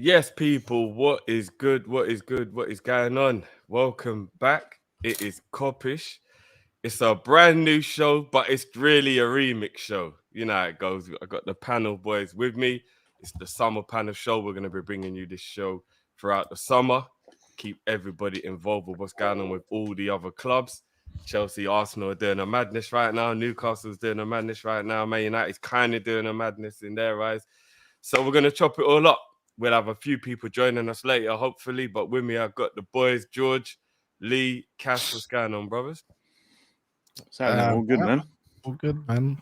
Yes, people, what is good? What is good? What is going on? Welcome back. It is Kop-Ish. It's a brand new show, but it's really a remix show. You know how it goes. I got the panel boys with me. It's the summer panel show. We're going to be bringing you this show throughout the summer. Keep everybody involved with what's going on with all the other clubs. Chelsea, Arsenal are doing a madness right now. Newcastle's doing a madness right now. Man United's kind of doing a madness in their eyes. So we're going to chop it all up. We'll have a few people joining us later, hopefully. But with me, I've got the boys, George, Lee, Cass. What's going on, brothers? All good, man. All good, man.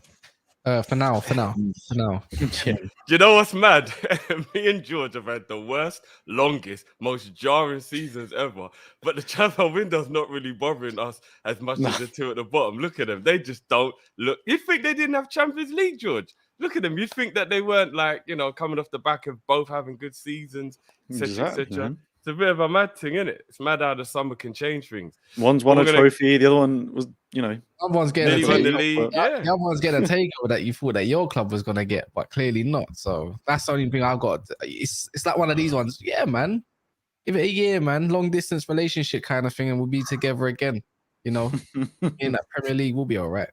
For now. Yeah. You know what's mad? Me and George have had the worst, longest, most jarring seasons ever. But the transfer window's not really bothering us as much as the two at the bottom. Look at them. They just don't look. You think they didn't have Champions League, George? Look at them. You think that they weren't coming off the back of both having good seasons, etc., etc. It's a bit of a mad thing, isn't it? It's mad how the summer can change things. One's won a trophy, the other one was, Someone's getting the league. The other one's getting a takeover that you thought that your club was gonna get, but clearly not. So that's the only thing I've got. It's like one of these ones. Yeah, man. Give it a year, man. Long distance relationship kind of thing, and we'll be together again. In that Premier League, we'll be all right.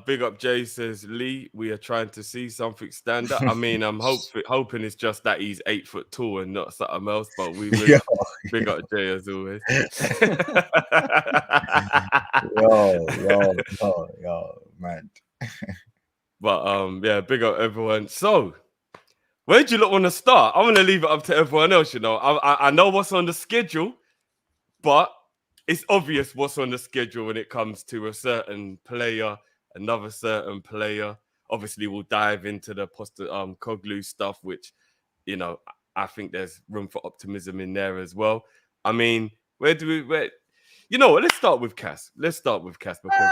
Big up Jay says, Lee, we are trying to see something stand up. I mean, I'm hoping it's just that he's 8 foot tall and not something else, but we will. Big up Jay as always. yo, man. But yeah, big up everyone. So where do you lot want to start? I'm gonna leave it up to everyone else, I know what's on the schedule, but it's obvious what's on the schedule when it comes to a certain player, another certain player. Obviously, we'll dive into the Koglu stuff, which, I think there's room for optimism in there as well. I mean, let's start with Cass. Because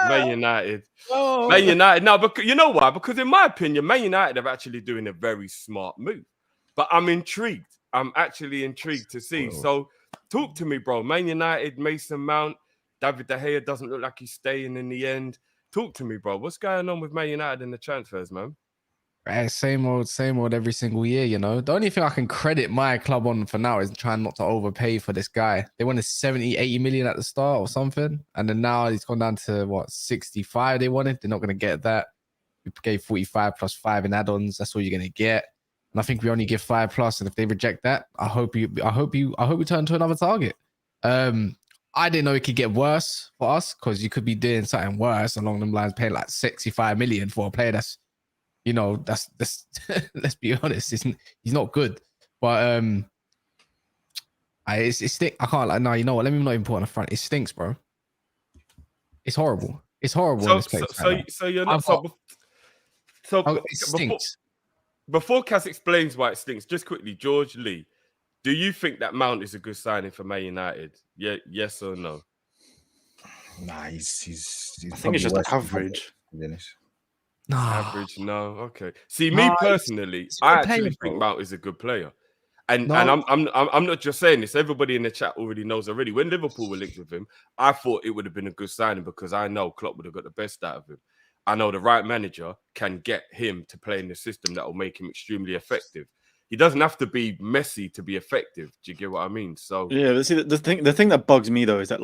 Man United. No, but you know why? Because in my opinion, Man United are actually doing a very smart move. But I'm intrigued. I'm actually intrigued to see. Whoa. So talk to me, bro. Man United, Mason Mount, David De Gea doesn't look like he's staying in the end. Talk to me, bro. What's going on with Man United in the transfers, man? Same old every single year, The only thing I can credit my club on for now is trying not to overpay for this guy. They wanted 70, 80 million at the start or something. And then now he's gone down to 65 they wanted. They're not going to get that. We gave 45 plus 5 in add-ons. That's all you're going to get. And I think we only give 5 plus. And if they reject that, I hope you turn to another target. I didn't know it could get worse for us because you could be doing something worse along them lines, paying like 65 million for a player that's, that's let's be honest, he's not good. But it stinks. I can't like no. You know what? Let me not even put on the front. It stinks, bro. It's horrible. It's horrible in this place. So you're not. It stinks. Before Cass explains why it stinks, just quickly, George, Lee, do you think that Mount is a good signing for Man United? Yeah, yes or no? Nah, he's I think it's just average. Average, no. Okay. See, me personally, I actually think Mount is a good player. And I'm not just saying this. Everybody in the chat already knows already. When Liverpool were linked with him, I thought it would have been a good signing because I know Klopp would have got the best out of him. I know the right manager can get him to play in the system that will make him extremely effective. He doesn't have to be messy to be effective. Do you get what I mean? So yeah, see, the thing that bugs me though is that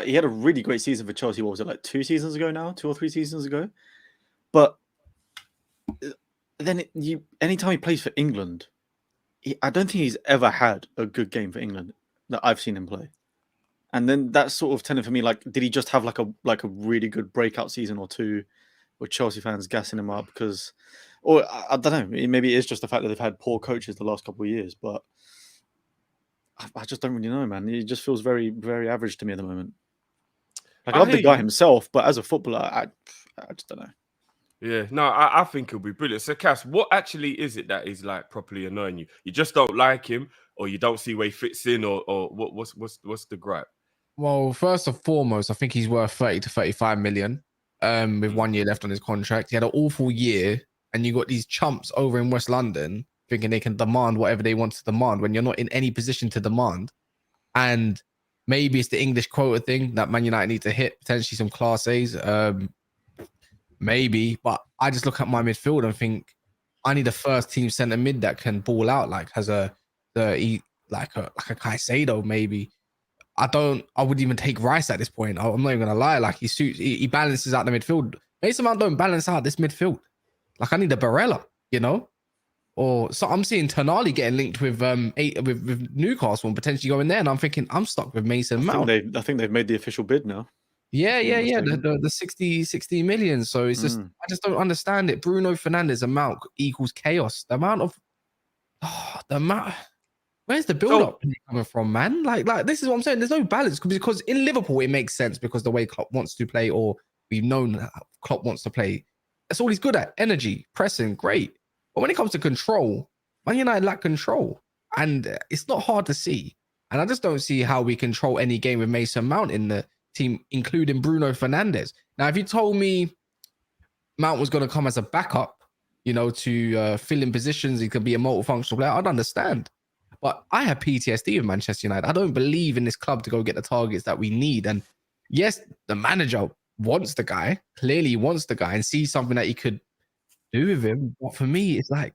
he had a really great season for Chelsea. What was it, 2 seasons ago now? 2 or 3 seasons ago? But then anytime he plays for England, I don't think he's ever had a good game for England that I've seen him play. And then that's sort of telling for me, did he just have a really good breakout season or two with Chelsea fans gassing him up? Or I don't know, maybe it is just the fact that they've had poor coaches the last couple of years, but I just don't really know, man. He just feels very, very average to me at the moment. I love the guy himself, but as a footballer, I just don't know. Yeah, no, I think he'll be brilliant. So, Cass, what actually is it that is properly annoying you? You just don't like him, or you don't see where he fits in, or what's the gripe? Well, first and foremost, I think he's worth 30 to 35 million. With 1 year left on his contract. He had an awful year, and you got these chumps over in West London thinking they can demand whatever they want to demand when you're not in any position to demand. And maybe it's the English quota thing that Man United need to hit, potentially some Class A's. Maybe, but I just look at my midfield and think I need a first team centre mid that can ball out, like has like a Caicedo maybe. I wouldn't even take Rice at this point. I'm not even gonna lie. Like he balances out the midfield. Mason Mount don't balance out this midfield. Like I need a Barella, you know? Or so I'm seeing Tonali getting linked with with Newcastle and potentially going there. And I'm thinking I'm stuck with Mason Mount. I think they've made the official bid now. Yeah. The 60 million. So it's just I just don't understand it. Bruno Fernandes amount equals chaos. The amount. Where's the build up coming from, man? Like this is what I'm saying. There's no balance because in Liverpool it makes sense because the way Klopp wants to play, or we've known how Klopp wants to play. That's all he's good at. Energy, pressing, great. But when it comes to control, Man United lack control, and it's not hard to see. And I just don't see how we control any game with Mason Mount in the team, including Bruno Fernandes. Now, if you told me Mount was going to come as a backup, you know, to fill in positions, he could be a multifunctional player, I'd understand. But I have PTSD with Manchester United. I don't believe in this club to go get the targets that we need. And yes, the manager wants the guy, clearly wants the guy and sees something that he could do with him. But for me, it's like,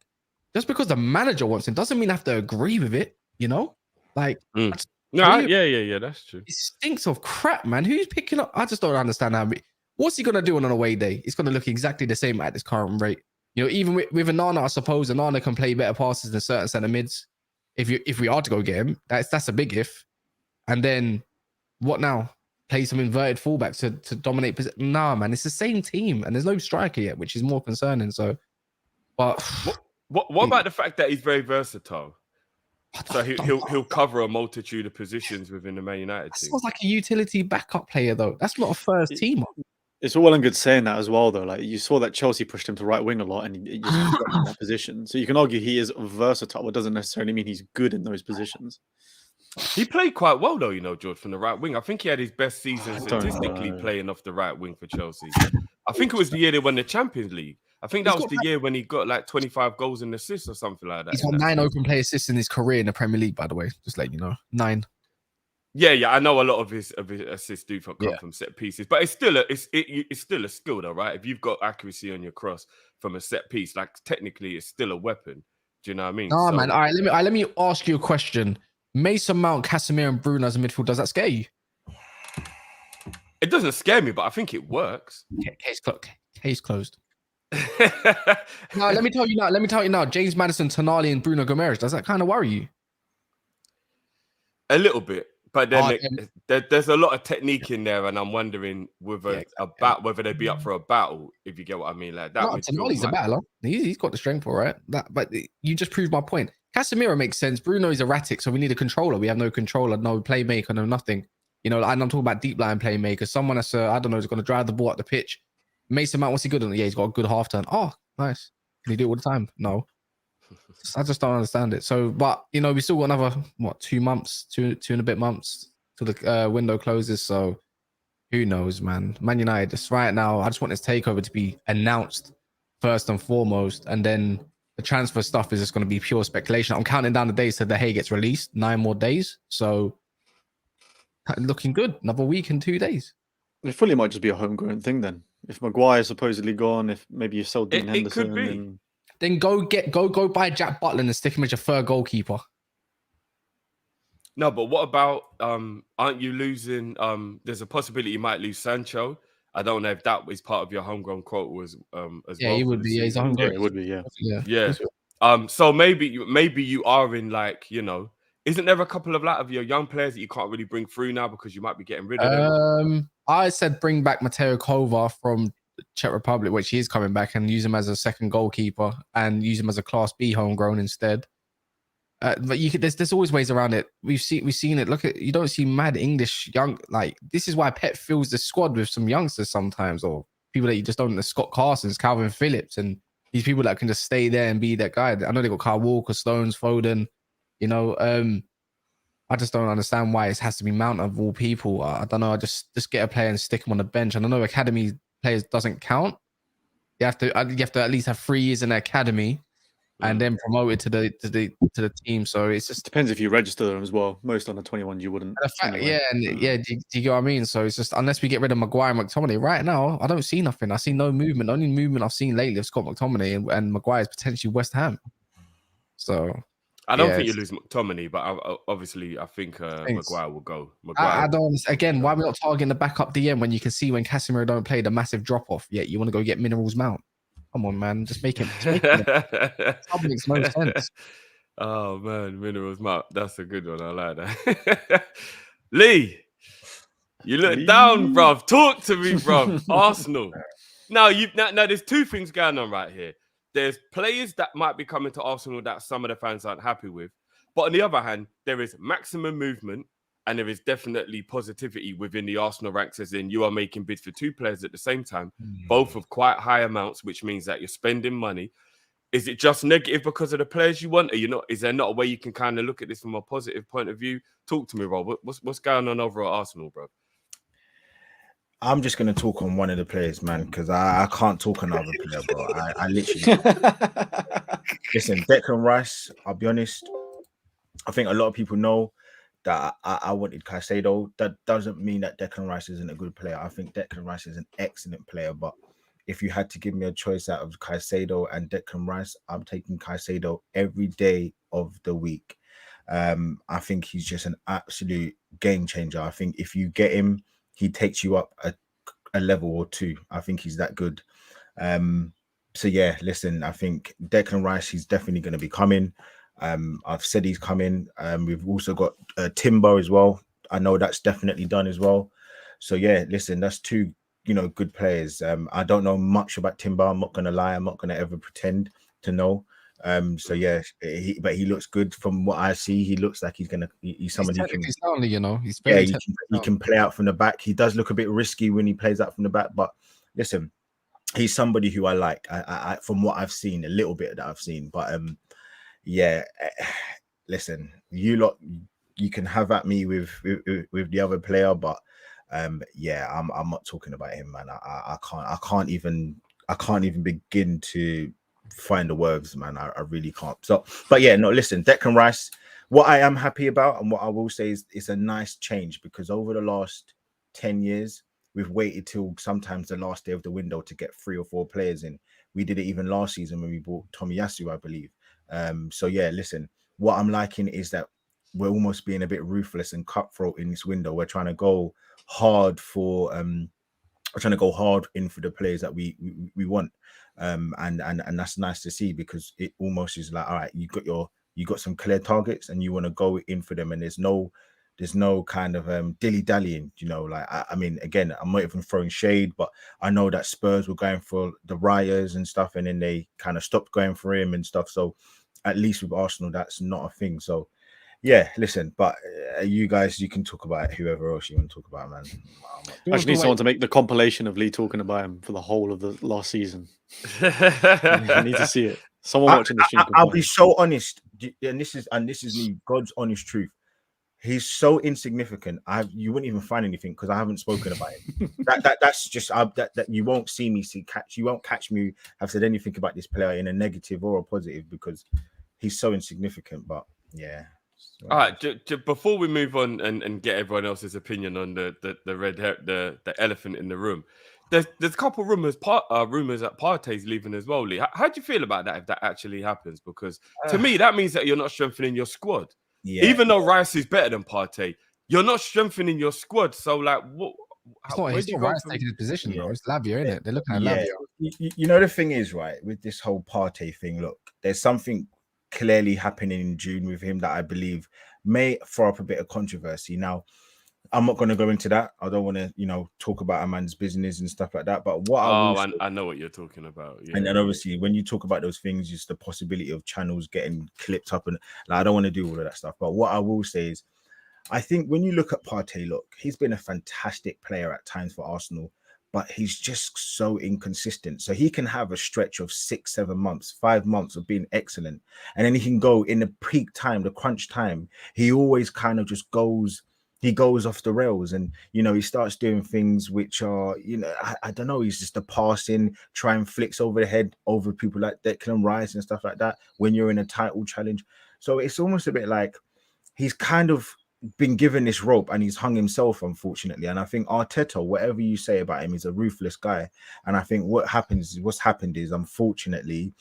just because the manager wants him doesn't mean I have to agree with it, you know? Like, yeah, that's true. It stinks of crap, man. Who's picking up? I just don't understand what's he going to do on an away day? It's going to look exactly the same at this current rate. You know, even with Onana, I suppose Onana can play better passes than certain centre mids. If we are to go get him, that's a big if. And then what now? Play some inverted fullbacks to dominate. Nah, man, it's the same team, and there's no striker yet, which is more concerning. So, but what about the fact that he's very versatile? So he'll cover a multitude of positions within the Man United team. Sounds like a utility backup player, though. That's not a first teamer. It's all well and good saying that as well, though. Like you saw that Chelsea pushed him to right wing a lot, and he just got in that position. So you can argue he is versatile, but doesn't necessarily mean he's good in those positions. He played quite well, though, you know, George, from the right wing. I think he had his best season statistically playing off the right wing for Chelsea. I think it was the year they won the Champions League. I think that was the year when he got like 25 goals and assists or something like that. He's got 9 open play assists in his career in the Premier League, by the way. Just letting you know, 9. Yeah, I know a lot of his assists do come from set pieces, but it's still a skill, though, right? If you've got accuracy on your cross from a set piece, like technically, it's still a weapon. Do you know what I mean? Oh man, all right. Let me ask you a question. Mason Mount, Casemiro, and Bruno as a midfield, does that scare you? It doesn't scare me, but I think it works. Case closed. Now let me tell you now. James Maddison, Tonali, and Bruno Gomes. Does that kind of worry you? A little bit. But then there's a lot of technique in there, and I'm wondering whether they'd be up for a battle, if you get what I mean. Like that. Tonali's a battler. He's got the strength for it. But you just proved my point. Casemiro makes sense. Bruno is erratic, so we need a controller. We have no controller, no playmaker, no nothing. You know, and I'm talking about deep line playmaker. Someone that's I don't know, is going to drive the ball up the pitch. Mason Mount, what's he good on? Yeah, he's got a good half turn. Oh, nice. Can he do it all the time? No. I just don't understand it. So, but you know, we still got another 2 months, two and a bit months till the window closes. So, who knows, man? Man United, just right now, I just want this takeover to be announced first and foremost, and then the transfer stuff is just going to be pure speculation. I'm counting down the days till De Gea gets released. 9 more days. So, looking good. Another week and 2 days. It fully might just be a homegrown thing then. If Maguire's supposedly gone, if maybe you sold Dean Henderson, it could be. Then go buy Jack Butland and stick him as your third goalkeeper. No, but what about aren't you losing? There's a possibility you might lose Sancho. I don't know if that is part of your homegrown quote as well. Yeah, he would be. Yeah, he's homegrown. Yeah, it would be. Yeah. So maybe you are in, like, you know, isn't there a couple of your young players that you can't really bring through now because you might be getting rid of them? I said bring back Mateo Kovar from Czech Republic, which he is coming back, and use him as a second goalkeeper and use him as a Class B homegrown instead. But there's always ways around it. We've seen it. Look at, you don't see mad English young, like, this is why Pep fills the squad with some youngsters sometimes, or people that you just don't know, Scott Carson's, Calvin Phillips, and these people that can just stay there and be that guy. I know they got Kyle Walker, Stones, Foden. You know, I just don't understand why it has to be Mount of all people. I don't know. I just get a player and stick him on the bench. And I know academy players doesn't count. You have to at least have 3 years in the academy. and then promoted to the team. So it's just Depends if you register them as well. Most under 21s you wouldn't. the fact, anyway. yeah. Do you get what I mean? So it's just unless we get rid of Maguire and McTominay right now, I don't see nothing. I see no movement. The only movement I've seen lately is Scott McTominay and Maguire is potentially West Ham. So I don't think you lose McTominay, but obviously I think Maguire will go. Maguire. I don't. Again, why are we not targeting the backup DM when you can see when Casemiro don't play the massive drop off? Yet you want to go get Minerals Mount? Come on, man, just make him. That makes no sense. Oh man, Minerals Mount. That's a good one. I like that. Lee, you look down, bruv. Talk to me, bruv. Arsenal. Now there's two things going on right here. There's players that might be coming to Arsenal that some of the fans aren't happy with. But on the other hand, there is maximum movement and there is definitely positivity within the Arsenal ranks, as in you are making bids for two players at the same time, both of quite high amounts, which means that you're spending money. Is it just negative because of the players you want? Is there not a way you can kind of look at this from a positive point of view? Talk to me, Rob. What's going on over at Arsenal, bro? I'm just going to talk on one of the players, man, because I can't talk on another player, bro. I literally... Listen, Declan Rice, I'll be honest, I think a lot of people know that I wanted Caicedo. That doesn't mean that Declan Rice isn't a good player. I think Declan Rice is an excellent player, but if you had to give me a choice out of Caicedo and Declan Rice, I'm taking Caicedo every day of the week. I think he's just an absolute game changer. I think if you get him, he takes you up a level or two. I think he's that good. So yeah, listen, I think Declan Rice, he's definitely going to be coming. I've said he's coming. We've also got Timber as well. I know that's definitely done as well. So yeah, listen, that's two, good players. I don't know much about Timber. I'm not going to lie. I'm not going to ever pretend to know. So yeah, but he looks good from what I see. He looks like he's somebody who can. He's very he can play out from the back. He does look a bit risky when he plays out from the back, but listen, he's somebody who I like. I from what I've seen, a little bit that I've seen, but yeah, listen, you can have at me with the other player, but yeah, I'm not talking about him, man. I can't even begin to find the words, man. I really can't. So, but yeah, no, listen, Declan Rice, what I am happy about and what I will say is it's a nice change, because over the last 10 years, we've waited till sometimes the last day of the window to get 3 or 4 players in. We did it even last season when we bought Tomiyasu, I believe. So yeah, listen, what I'm liking is that we're almost being a bit ruthless and cutthroat in this window. We're trying to go hard for we're trying to go hard in for the players that we want. And that's nice to see, because it almost is like, all right, you got some clear targets and you want to go in for them, and there's no kind of dilly-dallying, like I mean, again, I'm not even throwing shade, but I know that Spurs were going for the Ryers and stuff, and then they kind of stopped going for him and stuff. So at least with Arsenal, that's not a thing. So yeah, listen, but you guys, you can talk about whoever else you want to talk about, man. I actually need someone to make the compilation of Lee talking about him for the whole of the last season. I need to see it. Someone watching the stream. I'll be so honest, and this is me, God's honest truth. He's so insignificant. You wouldn't even find anything because I haven't spoken about him. That's just that you won't see me you won't catch me have said anything about this player in a negative or a positive, because he's so insignificant. But yeah. So, all right, before we move on and get everyone else's opinion on the elephant in the room, there's a couple rumors that Partey's leaving as well, Lee. How do you feel about that if that actually happens? Because to me, that means that you're not strengthening your squad. Yeah. Even though Rice is better than Partey, you're not strengthening your squad. So like, what? It's not Rice taking his position, bro. It's Lavia, isn't it? They're looking at Lavia. The thing is, right, with this whole Partey thing, look, there's something clearly happening in June with him that I believe may throw up a bit of controversy. Now, I'm not going to go into that. I don't want to, talk about a man's business and stuff like that. But what I know what you're talking about. Yeah. And then obviously, when you talk about those things, just the possibility of channels getting clipped up, and I don't want to do all of that stuff. But what I will say is, I think when you look at Partey, look, he's been a fantastic player at times for Arsenal, but he's just so inconsistent. So he can have a stretch of 6, 7 months, 5 months of being excellent, and then he can go in the peak time, the crunch time. He always kind of just goes he goes off the rails, and he starts doing things which are, I don't know, he's just a passing, trying flicks over the head over people like Declan Rice and stuff like that when you're in a title challenge. So it's almost a bit like he's kind of been given this rope and he's hung himself, unfortunately. And I think Arteta, whatever you say about him, is a ruthless guy. And I think what's happened is, unfortunately,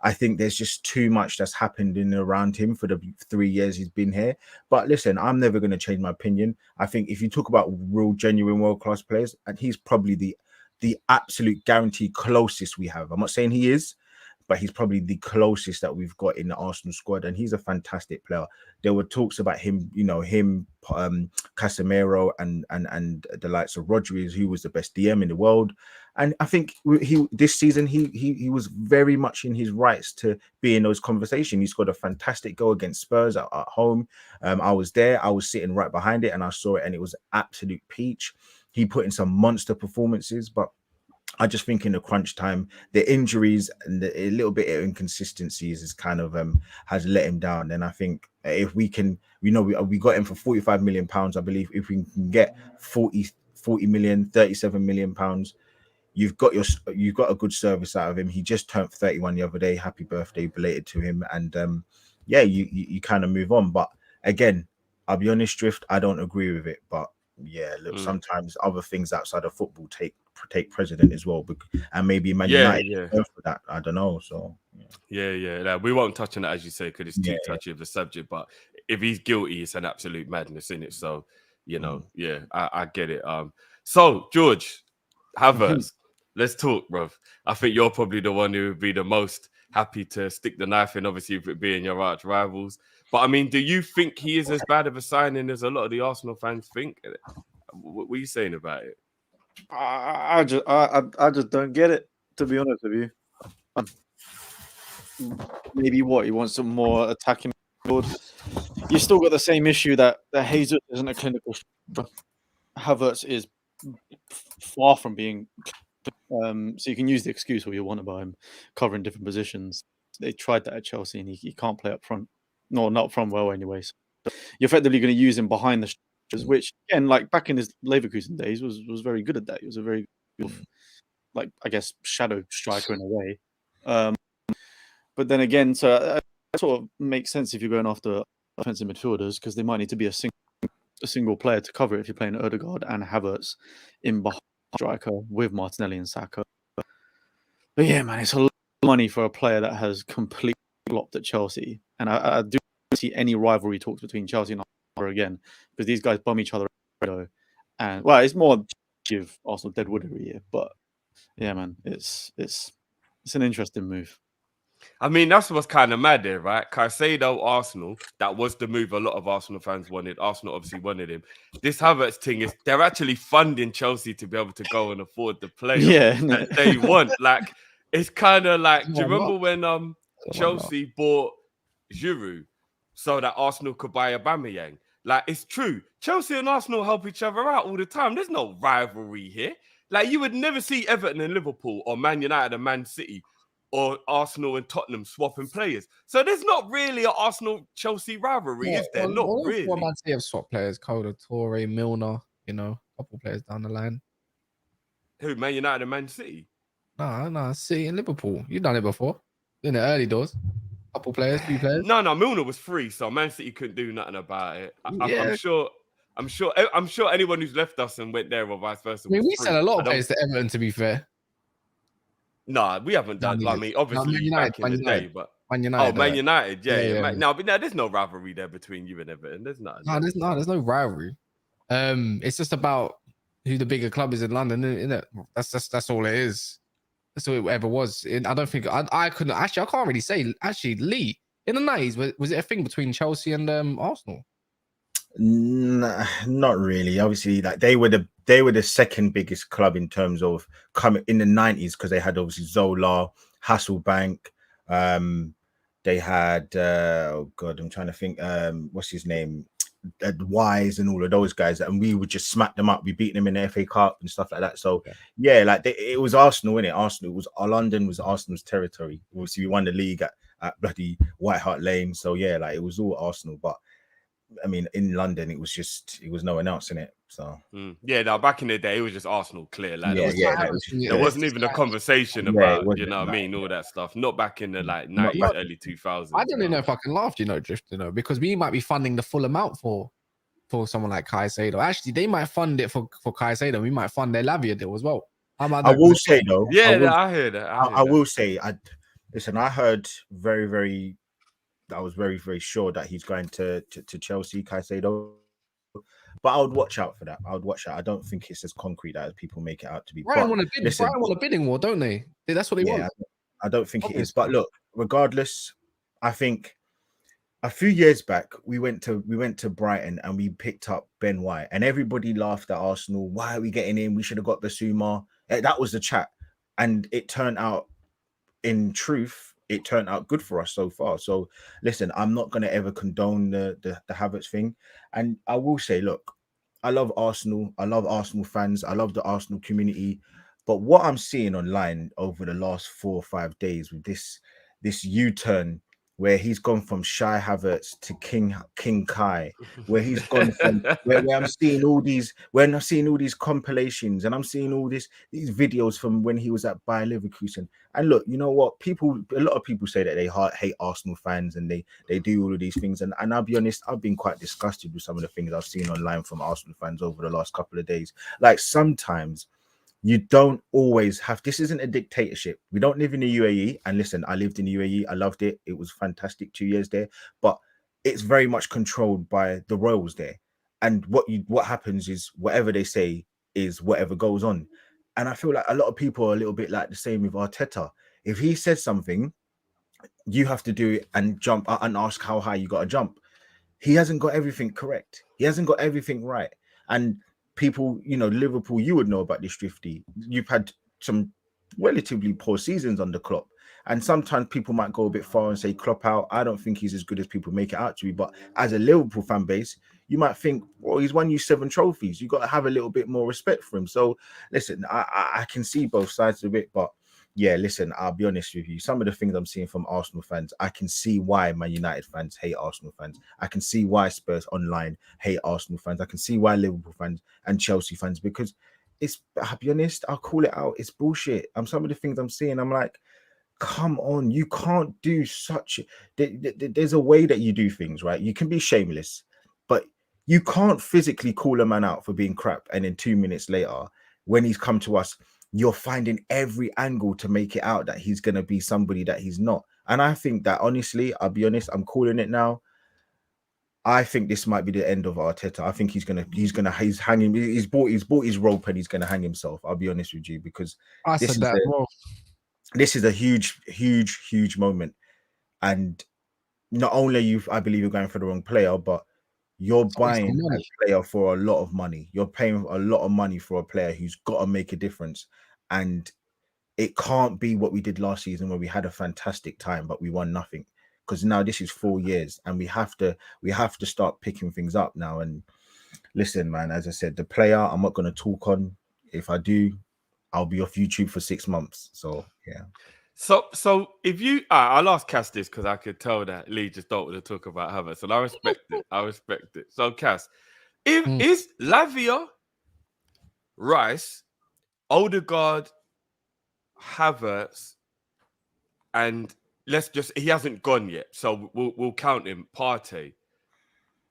I think there's just too much that's happened in and around him for the 3 years he's been here. But listen, I'm never going to change my opinion. I think if you talk about real, genuine, world-class players, and he's probably the absolute guarantee closest we have. I'm not saying he is, but he's probably the closest that we've got in the Arsenal squad, and he's a fantastic player. There were talks about him, Casemiro, and the likes of Rodriguez, who was the best DM in the world. And I think this season he was very much in his rights to be in those conversations. He scored a fantastic goal against Spurs at home. I was there. I was sitting right behind it, and I saw it, and it was absolute peach. He put in some monster performances, but I just think in the crunch time, the injuries and a little bit of inconsistencies is kind of has let him down. And I think if we can, we got him for £45 million, I believe. If we can get 40 million, 37 million pounds, you've got a good service out of him. He just turned 31 the other day. Happy birthday belated to him. And you kind of move on. But again, I'll be honest, Drift, I don't agree with it. But yeah, look, sometimes other things outside of football take precedent as well, and maybe Man United for that. I don't know. So yeah. We won't touch on that, as you say, because it's too touchy of the subject. But if he's guilty, it's an absolute madness, isn't it? So I get it. So George Havertz, let's talk, bro. I think you're probably the one who would be the most happy to stick the knife in, obviously, with it being your arch rivals. But I mean, do you think he is as bad of a signing as a lot of the Arsenal fans think? What are you saying about it? I just don't get it, to be honest with you. Maybe he wants some more attacking board. You still got the same issue that Jesus isn't a clinical. Havertz is far from being. So you can use the excuse all you want about him covering different positions. They tried that at Chelsea, and he can't play up front. No, not up front well, anyway. So you're effectively going to use him behind the structures, which again, like back in his Leverkusen days, was very good at that. He was a very good, I guess, shadow striker in a way. But then again, so that sort of makes sense if you're going after offensive midfielders, because they might need to be a single player to cover it if you're playing Odegaard and Havertz in behind striker with Martinelli and Saka. But yeah, man, it's a lot of money for a player that has completely flopped at Chelsea. And I do not see any rivalry talks between Chelsea and Arsenal again, because these guys bum each other. And well, it's more give Arsenal deadwood every year. But yeah, man, it's an interesting move. I mean, that's what's kind of mad there, right? Caicedo, Arsenal, that was the move a lot of Arsenal fans wanted. Arsenal obviously wanted him. This Havertz thing is, they're actually funding Chelsea to be able to go and afford the player that they want. Like, it's kind of like, do you remember when Chelsea bought Giroud so that Arsenal could buy Aubameyang? Like, it's true. Chelsea and Arsenal help each other out all the time. There's no rivalry here. Like, you would never see Everton and Liverpool or Man United and Man City or Arsenal and Tottenham swapping players. So there's not really an Arsenal-Chelsea rivalry, is there? Not really. What Man City have swapped players? Coda, Torre, Milner, a couple players down the line. Who, Man United and Man City? No, City and Liverpool. You've done it before. In the early doors. Couple players, few players. No, Milner was free, so Man City couldn't do nothing about it. I'm sure anyone who's left us and went there or vice versa. I mean, we sell a lot of players to Everton, to be fair. No, we haven't done. I mean, obviously back in the day, but Man United. Oh, Man United, yeah. No, but no, there's no rivalry there between you and Everton. There's not. There's no rivalry. It's just about who the bigger club is in London, isn't it? That's all it is. That's all it ever was. I don't think I couldn't actually. I can't really say. Actually, Lee in the 90s, was it a thing between Chelsea and Arsenal? Nah, not really. Obviously, like they were the second biggest club in terms of coming in the 90s, because they had obviously Zola, Hasselbank. They had I'm trying to think. What's his name? Wise and all of those guys, and we would just smack them up. We beat them in the FA Cup and stuff like that. So yeah, like it was Arsenal, innit? Arsenal was London was Arsenal's territory. Obviously, we won the league at bloody White Hart Lane. So yeah, like it was all Arsenal. But I mean, in London, it was no one else in it. So Yeah, now back in the day, it was just Arsenal clear. Like, yeah, there, yeah, there wasn't even a conversation yeah, it about, wasn't, you know what I like, mean, all that stuff. Not back in the like Not 90s, back- early 2000s. I don't even know if I can laugh, Drift, because we might be funding the full amount for someone like Caicedo. Actually, they might fund it for Caicedo. We might fund their Lavia deal as well. How about I that? will say though, Yeah, I hear that. I will say, listen. I heard I was very, very sure that he's going to Chelsea, Caicedo. But I would watch out for that. I would watch out. I don't think it's as concrete as people make it out to be. Brian But listen, want a bidding war, don't they? That's what they want. I don't think it is. But look, regardless, I think a few years back we went to Brighton and we picked up Ben White, and everybody laughed at Arsenal. Why are we getting in? We should have got Basuma. That was the chat, and it turned out, in truth, it turned out good for us so far. So listen, I'm not going to ever condone the Havertz thing, and I will say, look, I love Arsenal. I love Arsenal fans. I love the Arsenal community. But what I'm seeing online over the last 4 or 5 days with this U-turn, where he's gone from Shy Havertz to King Kai, where he's gone from where I'm seeing all these compilations, and I'm seeing all these videos from when he was at Bayer Leverkusen. And look, you know what? A lot of people say that they hate Arsenal fans and they do all of these things. And I'll be honest, I've been quite disgusted with some of the things I've seen online from Arsenal fans over the last couple of days. Like, sometimes you don't always have, this isn't a dictatorship. We don't live in the UAE. And listen, I lived in the UAE. I loved it. It was fantastic 2 years there. But it's very much controlled by the royals there. And what happens is whatever they say is whatever goes on. And I feel like a lot of people are a little bit like the same with Arteta. If he says something, you have to do it and jump and ask how high you got to jump. He hasn't got everything correct. He hasn't got everything right. And people, Liverpool, you would know about this, Drifty. You've had some relatively poor seasons under Klopp. And sometimes people might go a bit far and say Klopp out. I don't think he's as good as people make it out to be. But as a Liverpool fan base, you might think, well, he's won you 7 trophies. You got to have a little bit more respect for him. So listen, I can see both sides of it. But yeah, listen, I'll be honest with you. Some of the things I'm seeing from Arsenal fans, I can see why Man United fans hate Arsenal fans. I can see why Spurs online hate Arsenal fans. I can see why Liverpool fans and Chelsea fans, because I'll be honest, I'll call it out. It's bullshit. Some of the things I'm seeing, I'm like, come on, you can't do there's a way that you do things, right? You can be shameless, but you can't physically call a man out for being crap. And then 2 minutes later, when he's come to us, you're finding every angle to make it out that he's going to be somebody that he's not. And I think that, honestly, I'll be honest, I'm calling it now. I think this might be the end of Arteta. I think he's bought his rope and he's going to hang himself. I'll be honest with you, because this is a huge, huge, huge moment. And not only I believe you're going for the wrong player, but you're buying a player for a lot of money. You're paying a lot of money for a player who's got to make a difference. And it can't be what we did last season, where we had a fantastic time, but we won nothing. Because now this is 4 years, and we have to start picking things up now. And listen, man, as I said, the player I'm not going to talk on. If I do, I'll be off YouTube for 6 months. So yeah. So if you, I'll ask Cass this, because I could tell that Lee just don't want to talk about Havertz, and I respect it. So Cass, is Lavia, Rice, Odegaard, Havertz, and he hasn't gone yet, so we'll count him, Partey.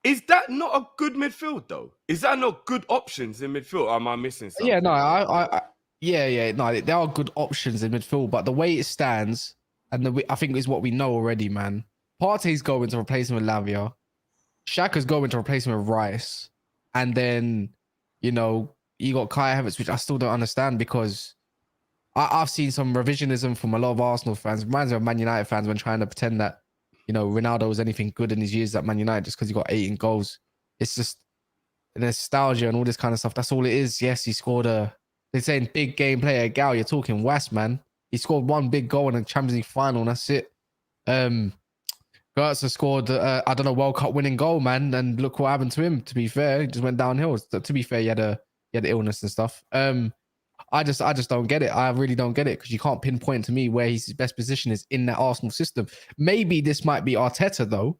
Is that not a good midfield though? Is that not good options in midfield? Or am I missing something? Yeah, no, no, there are good options in midfield, but the way it stands, and I think is what we know already, man. Partey's going to replace him with Lavia. Xhaka's going to replace him with Rice. And then, you got Kai Havertz, which I still don't understand, because I've seen some revisionism from a lot of Arsenal fans. It reminds me of Man United fans when trying to pretend that, Ronaldo was anything good in his years at Man United just because he got 18 goals. It's just nostalgia and all this kind of stuff. That's all it is. Yes, he scored they're saying big game player. Gal, you're talking West, man. He scored 1 big goal in a Champions League final, and that's it. Gertz has scored, World Cup winning goal, man. And look what happened to him, to be fair. He just went downhill. To be fair, he had illness and stuff. I just don't get it. I really don't get it, because you can't pinpoint to me where his best position is in that Arsenal system. Maybe this might be Arteta, though.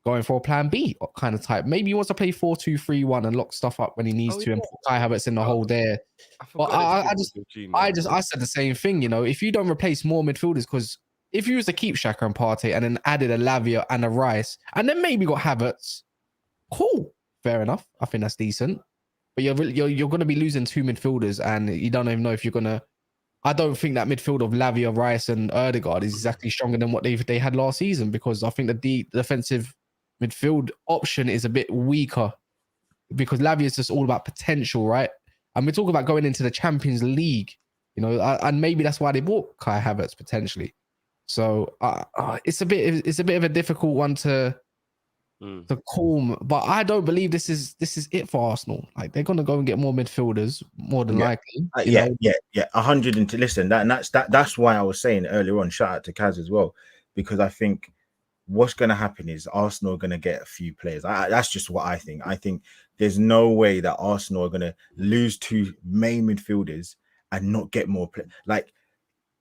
going for a plan B kind of type. Maybe he wants to play 4-2-3-1 and lock stuff up when he needs Oh, to and yeah. put Kai Havertz in the hole there. I But forgot I it's Jorginho. I said the same thing, you know, if you don't replace more midfielders, because if you was to keep Xhaka and Partey and then added a Lavia and a Rice and then maybe got Havertz, cool, fair enough. I think that's decent. But you're going to be losing 2 midfielders and you don't even know if you're going to. I don't think that midfield of Lavia, Rice, and Ødegaard is exactly stronger than what they had last season, because I think the defensive midfield option is a bit weaker because Lavia is just all about potential, right? And we're talking about going into the Champions League, you know, and maybe that's why they bought Kai Havertz potentially. So it's a bit of a difficult one to call, but I don't believe this is it for Arsenal. Like, they're gonna go and get more midfielders, more than likely. Yeah, 100. And listen, that's why I was saying earlier on. Shout out to Kaz as well, because I think what's going to happen is Arsenal are going to get a few players. That's just what I think. I think there's no way that Arsenal are going to lose 2 main midfielders and not get more play. Like,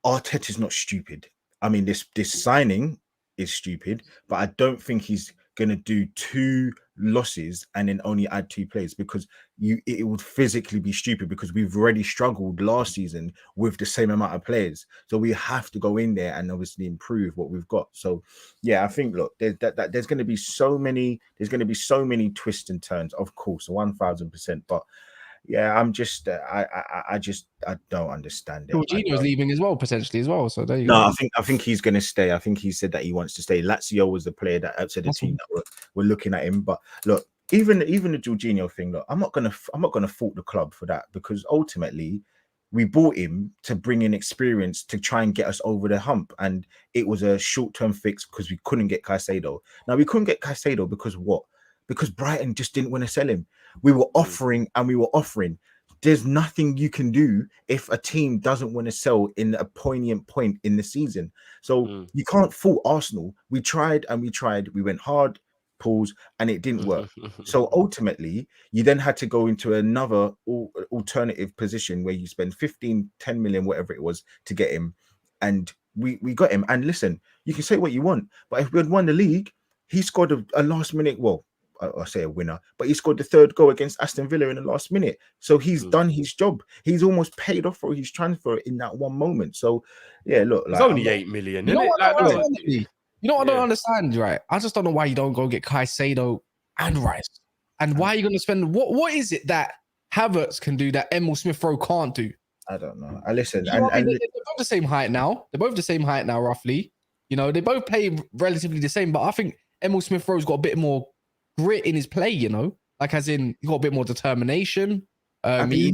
Arteta's not stupid. I mean, this signing is stupid, but I don't think he's going to do 2 losses and then only add 2 players, because it would physically be stupid, because we've already struggled last season with the same amount of players. So we have to go in there and obviously improve what we've got. So yeah, I think, look, there's going to be so many twists and turns, of course, 1000%. But yeah, I'm just I don't understand it. Jorginho's leaving as well, potentially as well. So there you go. No, I think he's going to stay. I think he said that he wants to stay. Lazio was the player that outside the team that were looking at him. But look, even the Jorginho thing, look, I'm not gonna fault the club for that, because ultimately we bought him to bring in experience to try and get us over the hump, and it was a short-term fix because we couldn't get Caicedo. Now, we couldn't get Caicedo because what? Because Brighton just didn't want to sell him. We were offering and we were offering. There's nothing you can do if a team doesn't want to sell in a poignant point in the season. So you can't fault Arsenal. We tried and we tried. We went hard, pause, and it didn't work. So ultimately, you then had to go into another alternative position where you spend 15, 10 million, whatever it was, to get him. And we got him. And listen, you can say what you want, but if we had won the league, he scored a last minute, well, I say a winner, but he scored the 3rd goal against Aston Villa in the last minute. So he's done his job. He's almost paid off for his transfer in that one moment. So yeah, look, it's only 8 million. You know what I don't understand, right? I just don't know why you don't go get Caicedo and Rice, and why are you going to spend what is it that Havertz can do that Emil Smith-Rowe can't do? I don't know. I listen, they're both the same height now. They're both the same height now, roughly. You know, they both play relatively the same, but I think Emil Smith-Rowe's got a bit more grit in his play, you know, like, as in, he got a bit more determination. We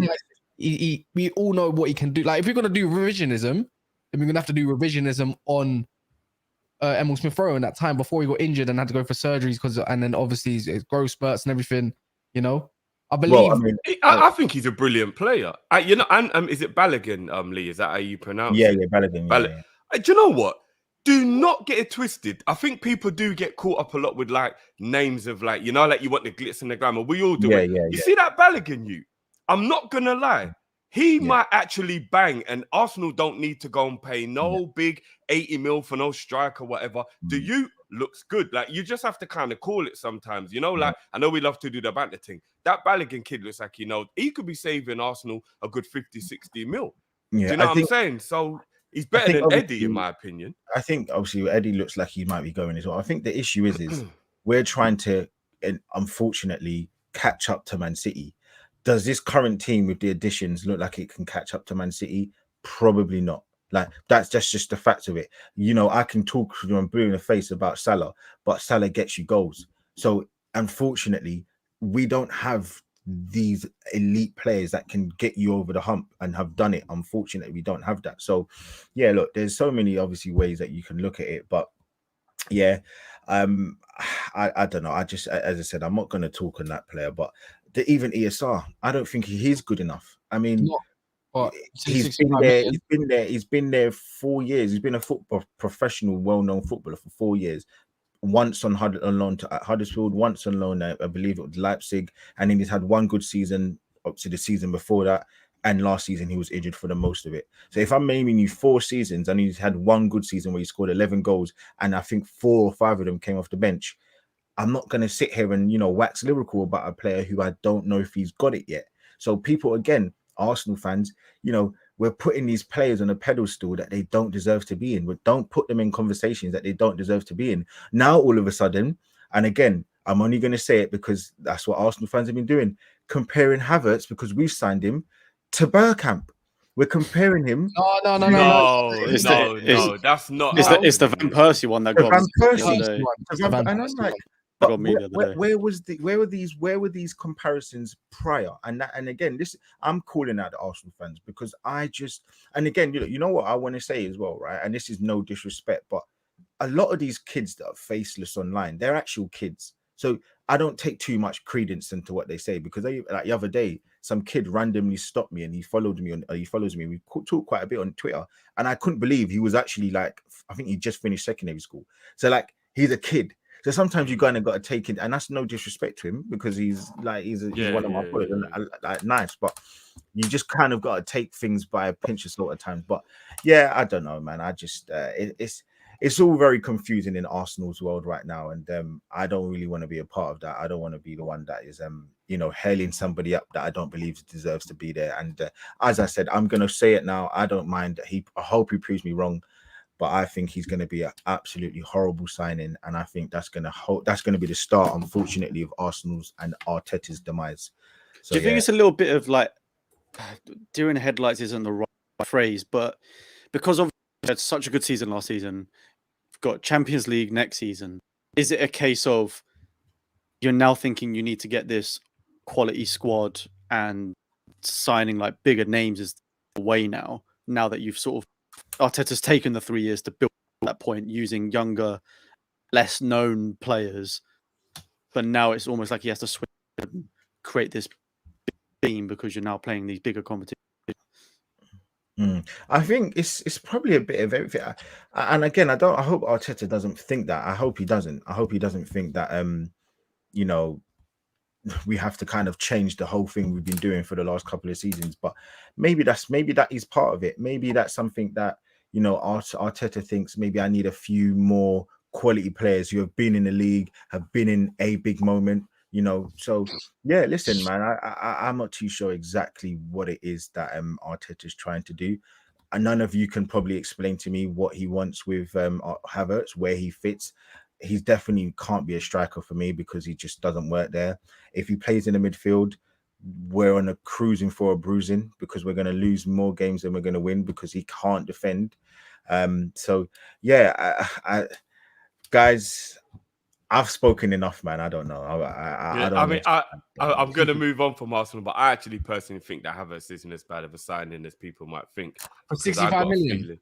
all know what he can do. Like, if we're gonna do revisionism, then we're gonna have to do revisionism on Emil Smith-Rowe in that time before he got injured and had to go for surgeries, and then obviously his growth spurts and everything. You know, I believe. Well, I think he's a brilliant player. You know, and is it Balogun, Lee? Is that how you pronounce it? Yeah, Balogun. Yeah. Do you know what? Do not get it twisted. I think people do get caught up a lot with, like, names of, like, you know, like, you want the glitz and the glamour. We all do it. You see that Balogun, I'm not going to lie. He might actually bang, and Arsenal don't need to go and pay no big 80 mil for no strike or whatever. Do you? Looks good. Like, you just have to kind of call it sometimes, you know, like, I know we love to do the banter thing. That Balogun kid looks like, you know, he could be saving Arsenal a good 50, 60 mil. Do you know what I'm saying? So he's better than Eddie, in my opinion. I think obviously Eddie looks like he might be going as well. I think the issue is we're trying to, unfortunately, catch up to Man City. Does this current team with the additions look like it can catch up to Man City? Probably not. Like, that's just the fact of it. You know, I can talk to you and blue in the face about Salah, but Salah gets you goals. So unfortunately, we don't have these elite players that can get you over the hump and have done it. Unfortunately, we don't have that. So yeah, look, there's so many obviously ways that you can look at it, but yeah, I don't know. I just, as I said, I'm not going to talk on that player, but even ESR, I don't think he is good enough. I mean, he's been there 4 years. He's been a professional, well-known footballer for 4 years. Once on loan to Huddersfield, once on loan, I believe it was Leipzig, and then he's had one good season up to the season before that, and last season he was injured for the most of it. So if I'm naming you 4 seasons, and he's had one good season where he scored 11 goals, and I think 4 or 5 of them came off the bench, I'm not going to sit here and, you know, wax lyrical about a player who I don't know if he's got it yet. So people, again, Arsenal fans, you know, we're putting these players on a pedestal that they don't deserve to be in. We don't put them in conversations that they don't deserve to be in. Now, all of a sudden, and again, I'm only going to say it because that's what Arsenal fans have been doing, comparing Havertz, because we've signed him, to Bergkamp. We're comparing him. No. No, that's not. It's the Van Persie one that got Van me Persie. the other day. And I'm like, That but got me the other day. where were these comparisons prior? And again, I'm calling out the Arsenal fans because and again, you know what I want to say as well, right? And this is no disrespect, but a lot of these kids that are faceless online, they're actual kids. So I don't take too much credence into what they say, because like the other day, some kid randomly stopped me and he follows me. We talk quite a bit on Twitter, and I couldn't believe he was actually like, I think he just finished secondary school. So like, he's a kid. So sometimes you kind of got to take it, and that's no disrespect to him, because he's one of my followers, and like, nice, but you just kind of got to take things by a pinch of salt at times. But yeah, I don't know, man. I just it's all very confusing in Arsenal's world right now, and I don't really want to be a part of that. I don't want to be the one that is you know, hailing somebody up that I don't believe deserves to be there. And as I said, I'm gonna say it now. I don't mind. I hope he proves me wrong, but I think he's going to be an absolutely horrible signing, and I think that's going to be the start, unfortunately, of Arsenal's and Arteta's demise. So, do you think it's a little bit of like, deer in headlights isn't the right phrase, but because of had such a good season last season, got Champions League next season, is it a case of you're now thinking you need to get this quality squad and signing like bigger names is the way now that you've sort of, Arteta's taken the 3 years to build that point using younger, less known players, but now it's almost like he has to switch and create this team because you're now playing these bigger competitions. I think it's probably a bit of everything. And again, I hope Arteta doesn't think that. I hope he doesn't think that you know, we have to kind of change the whole thing we've been doing for the last couple of seasons. But maybe that is part of it. Maybe that's something that, you know, Arteta thinks maybe I need a few more quality players who have been in the league, have been in a big moment, you know. So yeah, listen, man, I'm not too sure exactly what it is that Arteta's trying to do. And none of you can probably explain to me what he wants with Havertz, where he fits. He definitely can't be a striker for me because he just doesn't work there. If he plays in the midfield, we're on a cruising for a bruising, because we're going to lose more games than we're going to win because he can't defend. So yeah, guys, I've spoken enough, man. I don't know. I'm going to move on from Arsenal, but I actually personally think that Havertz isn't as bad of a signing as people might think. For 65 million?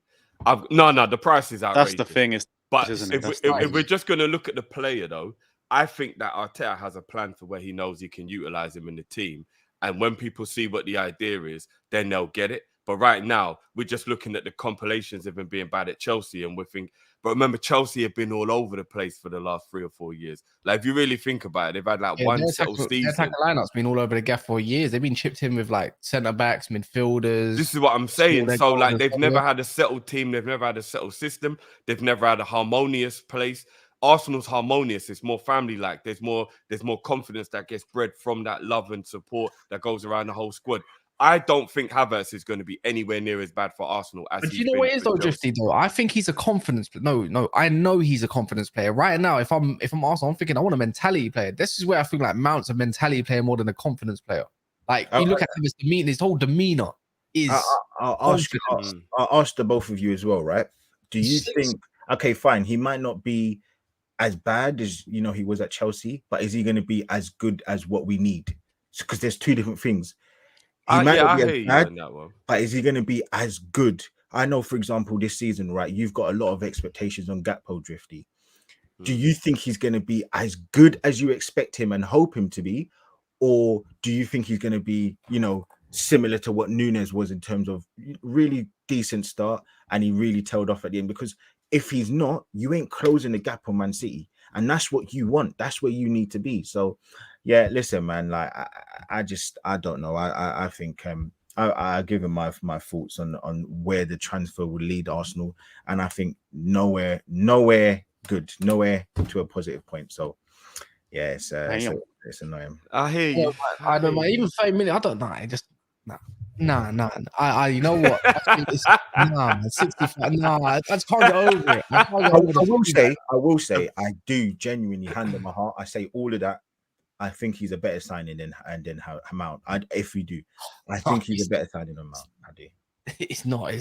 No, the price is outrageous. That's the thing. But if we're just going to look at the player, though, I think that Arteta has a plan for where he knows he can utilize him in the team. And when people see what the idea is, then they'll get it. But right now, we're just looking at the compilations of him being bad at Chelsea. And we think, but remember, Chelsea have been all over the place for the last 3 or 4 years. Like, if you really think about it, they've had like one settled season. Their lineup's been all over the gaff for years. They've been chipped in with like centre backs, midfielders. This is what I'm saying. So, like, they've never had a settled team. They've never had a settled system. They've never had a harmonious place. Arsenal's harmonious. It's more family-like. There's more confidence that gets bred from that love and support that goes around the whole squad. I don't think Havertz is going to be anywhere near as bad for Arsenal as. But you know what it is though, Drifty, though? I think he's a confidence. No, I know he's a confidence player. Right now, if I'm Arsenal, I'm thinking I want a mentality player. This is where I feel like Mount's a mentality player more than a confidence player. Like you look at his demeanor, his whole demeanor is. I'll ask the both of you as well, right? Do you think? Okay, fine. He might not be as bad as, you know, he was at Chelsea, but is he going to be as good as what we need? Because there's two different things. He might not be as bad, but is he going to be as good? I know, for example, this season, right, you've got a lot of expectations on Gakpo, Drifty. Do you think he's going to be as good as you expect him and hope him to be? Or do you think he's going to be, you know, similar to what Nunes was in terms of really decent start and he really tailed off at the end? Because if he's not, you ain't closing the gap on Man City. And that's what you want. That's where you need to be. So, yeah, listen, man, like, I don't know. I think I give him my thoughts on where the transfer will lead Arsenal. And I think nowhere good, nowhere to a positive point. So, yeah, Damn. it's annoying. I hear you. I don't know. hear you. Even 30 minutes, I don't know. I just nah. You know what? I think it's, 65. Nah, I just can't get over it. I can't get over I will say, I do genuinely hand on my heart. I say all of that. I think he's a better signing than Mount. If we do, I think he's a better signing than Mount. I do. It's not.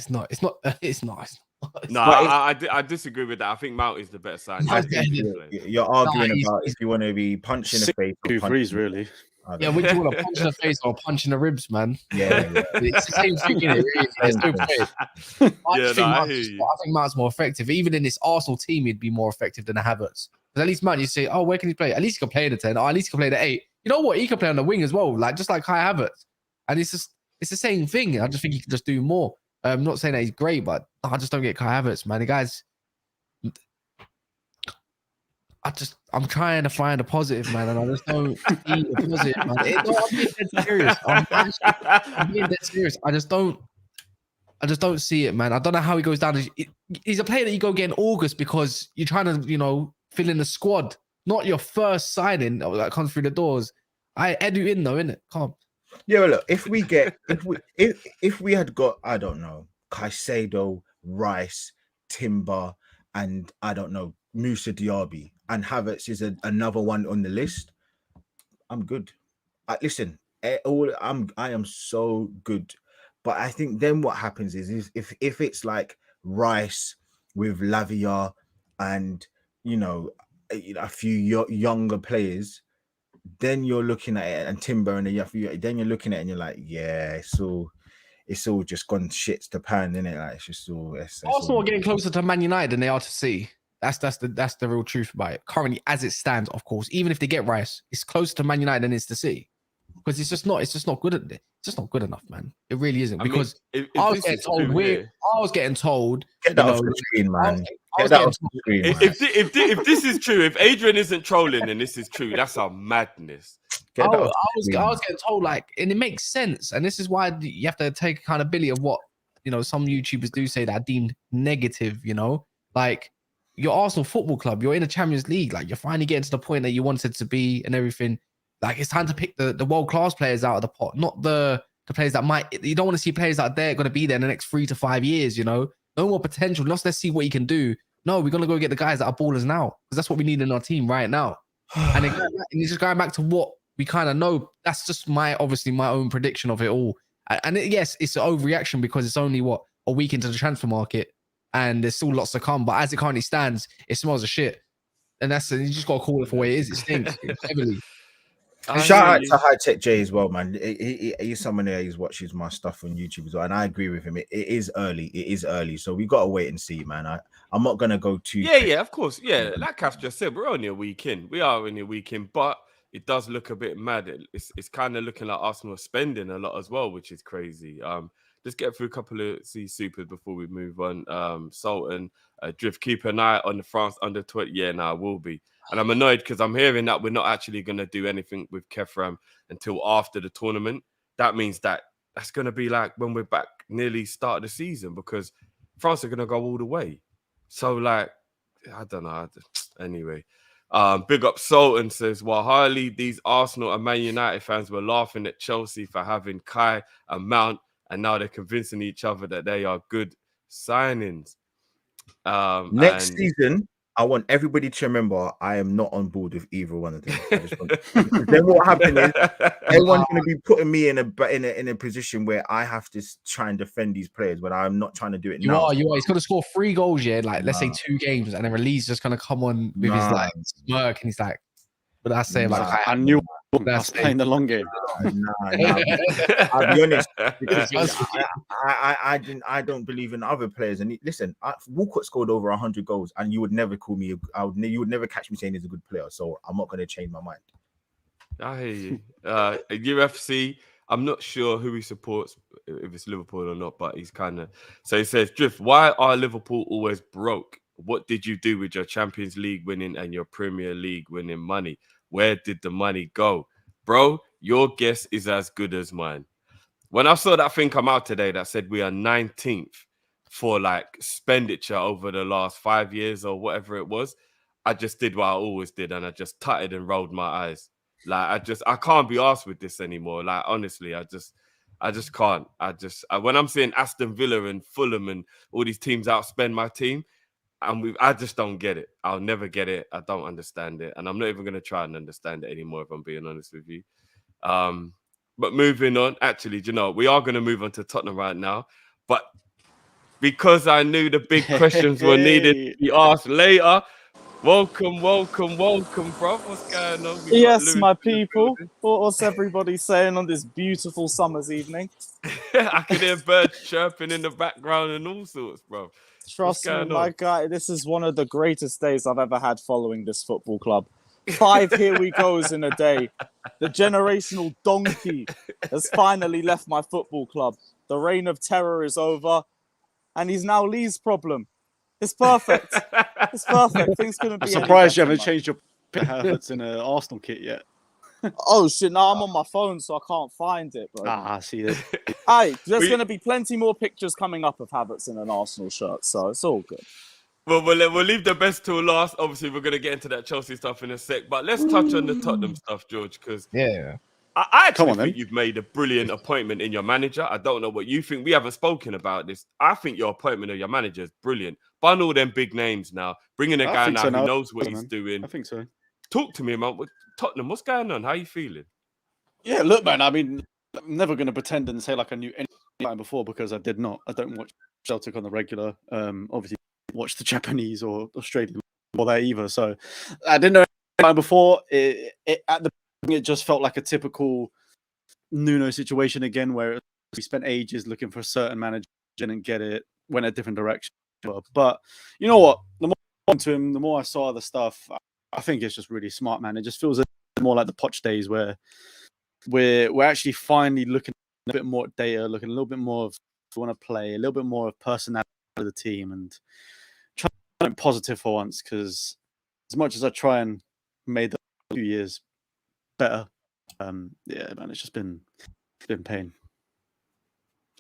No, I disagree with that. I think Mount is the better side. I I think think You're arguing he's- about if you want to be punched in the face or 2 punched threes, in the- really. I don't Yeah, know. would you want a punch in the face or a punch in the ribs, man? Yeah. It's the same thing, innit? Really. There's no point. I think Mount's more effective. Even in this Arsenal team, he'd be more effective than a Havertz. Because at least Mount, you say, oh, where can he play? At least he can play in the 10, or at least he can play the 8. You know what? He can play on the wing as well, just like Kai Havertz. And it's the same thing. I just think he can just do more. I'm not saying that he's great, but I just don't get Kai Havertz, man. The guy's. I'm trying to find a positive, man, and I just don't see the positive, man. I'm being dead serious. I'm being dead serious. I just don't see it, man. I don't know how he goes down. He's a player that you go get in August because you're trying to, fill in the squad, not your first signing that comes through the doors. I Edu in though, innit? Come on. Yeah, well, look, if we had got, I don't know, Caicedo, Rice, Timber, and I don't know, Musa Diaby, and Havertz is another one on the list, I'm good. Listen, I am so good. But I think then what happens is if it's like Rice with Lavia and a few younger players, then you're looking at it, and Timber, and then you're looking at it and you're like, yeah, it's all just gone shit to pan, isn't it? Like it's just all. Arsenal are getting closer to Man United than they are to City. That's the real truth about it. Currently, as it stands, of course, even if they get Rice, it's closer to Man United than it's to City. Because it's just not good. It's just not good enough, man. It really isn't. Because I was getting told. Get that off the screen, man. Get that off the screen, man. If this is true, if Adrian isn't trolling, then this is true. That's a madness. I was getting told, and it makes sense. And this is why you have to take accountability of what some YouTubers do say that are deemed negative. Like your Arsenal Football Club, you're in the Champions League. Like you're finally getting to the point that you wanted to be and everything. Like it's time to pick the world-class players out of the pot, not the players that might. You don't want to see players that they're going to be there in the next 3 to 5 years. No more potential. Let's see what he can do. No, we're going to go get the guys that are ballers now because that's what we need in our team right now. And it's just going back to what we kind of know. That's just my own prediction of it all. And yes, it's an overreaction because it's only a week into the transfer market and there's still lots to come. But as it currently stands, it smells of shit. And you just got to call it for what it is. It stinks heavily. Shout out to High Tech J as well, man. He's someone there who watches my stuff on YouTube as well, and I agree with him. It is early, so we gotta wait and see, man. I'm not gonna go too. Yeah, of course, yeah. Like Kath just said, we're only a week in. We are only a week in, but it does look a bit mad. It's kind of looking like Arsenal are spending a lot as well, which is crazy. Let's get through a couple of C supers before we move on. Sultan, Drift, keep an eye on the France under 20. Yeah, no, I will be. And I'm annoyed because I'm hearing that we're not actually going to do anything with Kefram until after the tournament. That means that's going to be like when we're back nearly start of the season because France are going to go all the way. So, I don't know. Anyway, big up Sultan says, while Harley, these Arsenal and Man United fans were laughing at Chelsea for having Kai and Mount, and now they're convincing each other that they are good signings. Next season, I want everybody to remember I am not on board with either one of them. Then what happened is everyone's going to be putting me in a position where I have to try and defend these players when I'm not trying to do it now. You are. He's going to score 3 goals, let's say 2 games, and then Release just going to come on with his smirk, and he's like, "What I say about?" I knew I was playing the long game. I'll be honest, because I don't believe in other players. And listen, Walcott scored over 100 goals, and you would never call me. You would never catch me saying he's a good player. So I'm not going to change my mind. I hear you. UFC. I'm not sure who he supports, if it's Liverpool or not, but he's kind of. So he says, Drift, why are Liverpool always broke? What did you do with your Champions League winning and your Premier League winning money? Where did the money go? Bro, your guess is as good as mine. When I saw that thing come out today that said we are 19th for expenditure over the last 5 years or whatever it was, I just did what I always did, and I just tutted and rolled my eyes. Like I can't be arsed with this anymore. Like honestly, I just can't. When I'm seeing Aston Villa and Fulham and all these teams outspend my team, and I just don't get it. I'll never get it. I don't understand it, and I'm not even going to try and understand it anymore. If I'm being honest with you. But moving on, actually, do you know, we are going to move on to Tottenham right now, but because I knew the big questions were needed to be asked later. Welcome, bro. What's going on? Yes, my people. What's everybody saying on this beautiful summer's evening? I can hear birds chirping in the background and all sorts, bro. Trust me, my guy, this is one of the greatest days I've ever had following this football club. 5 here we goes in a day. The generational donkey has finally left my football club. The reign of terror is over, and he's now Lee's problem. It's perfect. It's perfect. Things couldn't be. I'm surprised you better, haven't man. changed your Havertz in an Arsenal kit yet. Oh shit! No, I'm on my phone, so I can't find it, bro. I see it. Hey, there's going to be plenty more pictures coming up of Havertz in an Arsenal shirt, so it's all good. Well, we'll leave the best till last. Obviously, we're going to get into that Chelsea stuff in a sec, but let's touch on the Tottenham stuff, George, because I actually think you've made a brilliant appointment in your manager. I don't know what you think. We haven't spoken about this. I think your appointment of your manager is brilliant. Bun all them big names now. Bringing a guy now who knows what he's doing. I think so. Talk to me, man. Tottenham, what's going on? How are you feeling? Yeah, look, man. I mean, I'm never going to pretend and say like I knew anything before because I did not. I don't watch Celtic on the regular. Obviously, watch the Japanese or Australian or that either. So I didn't know anything before. At the beginning, it just felt like a typical Nuno situation again, where we spent ages looking for a certain manager, didn't get it, went a different direction. But you know what? The more I went to him, the more I saw the stuff. I think it's just really smart, man. It just feels a bit more like the Poch days where we're actually finally looking a bit more at data, looking a little bit more of if we want to play, a little bit more of personality of the team, and trying to be positive for once. Because as much as I try and make the 2 years better, yeah, man, it's been pain.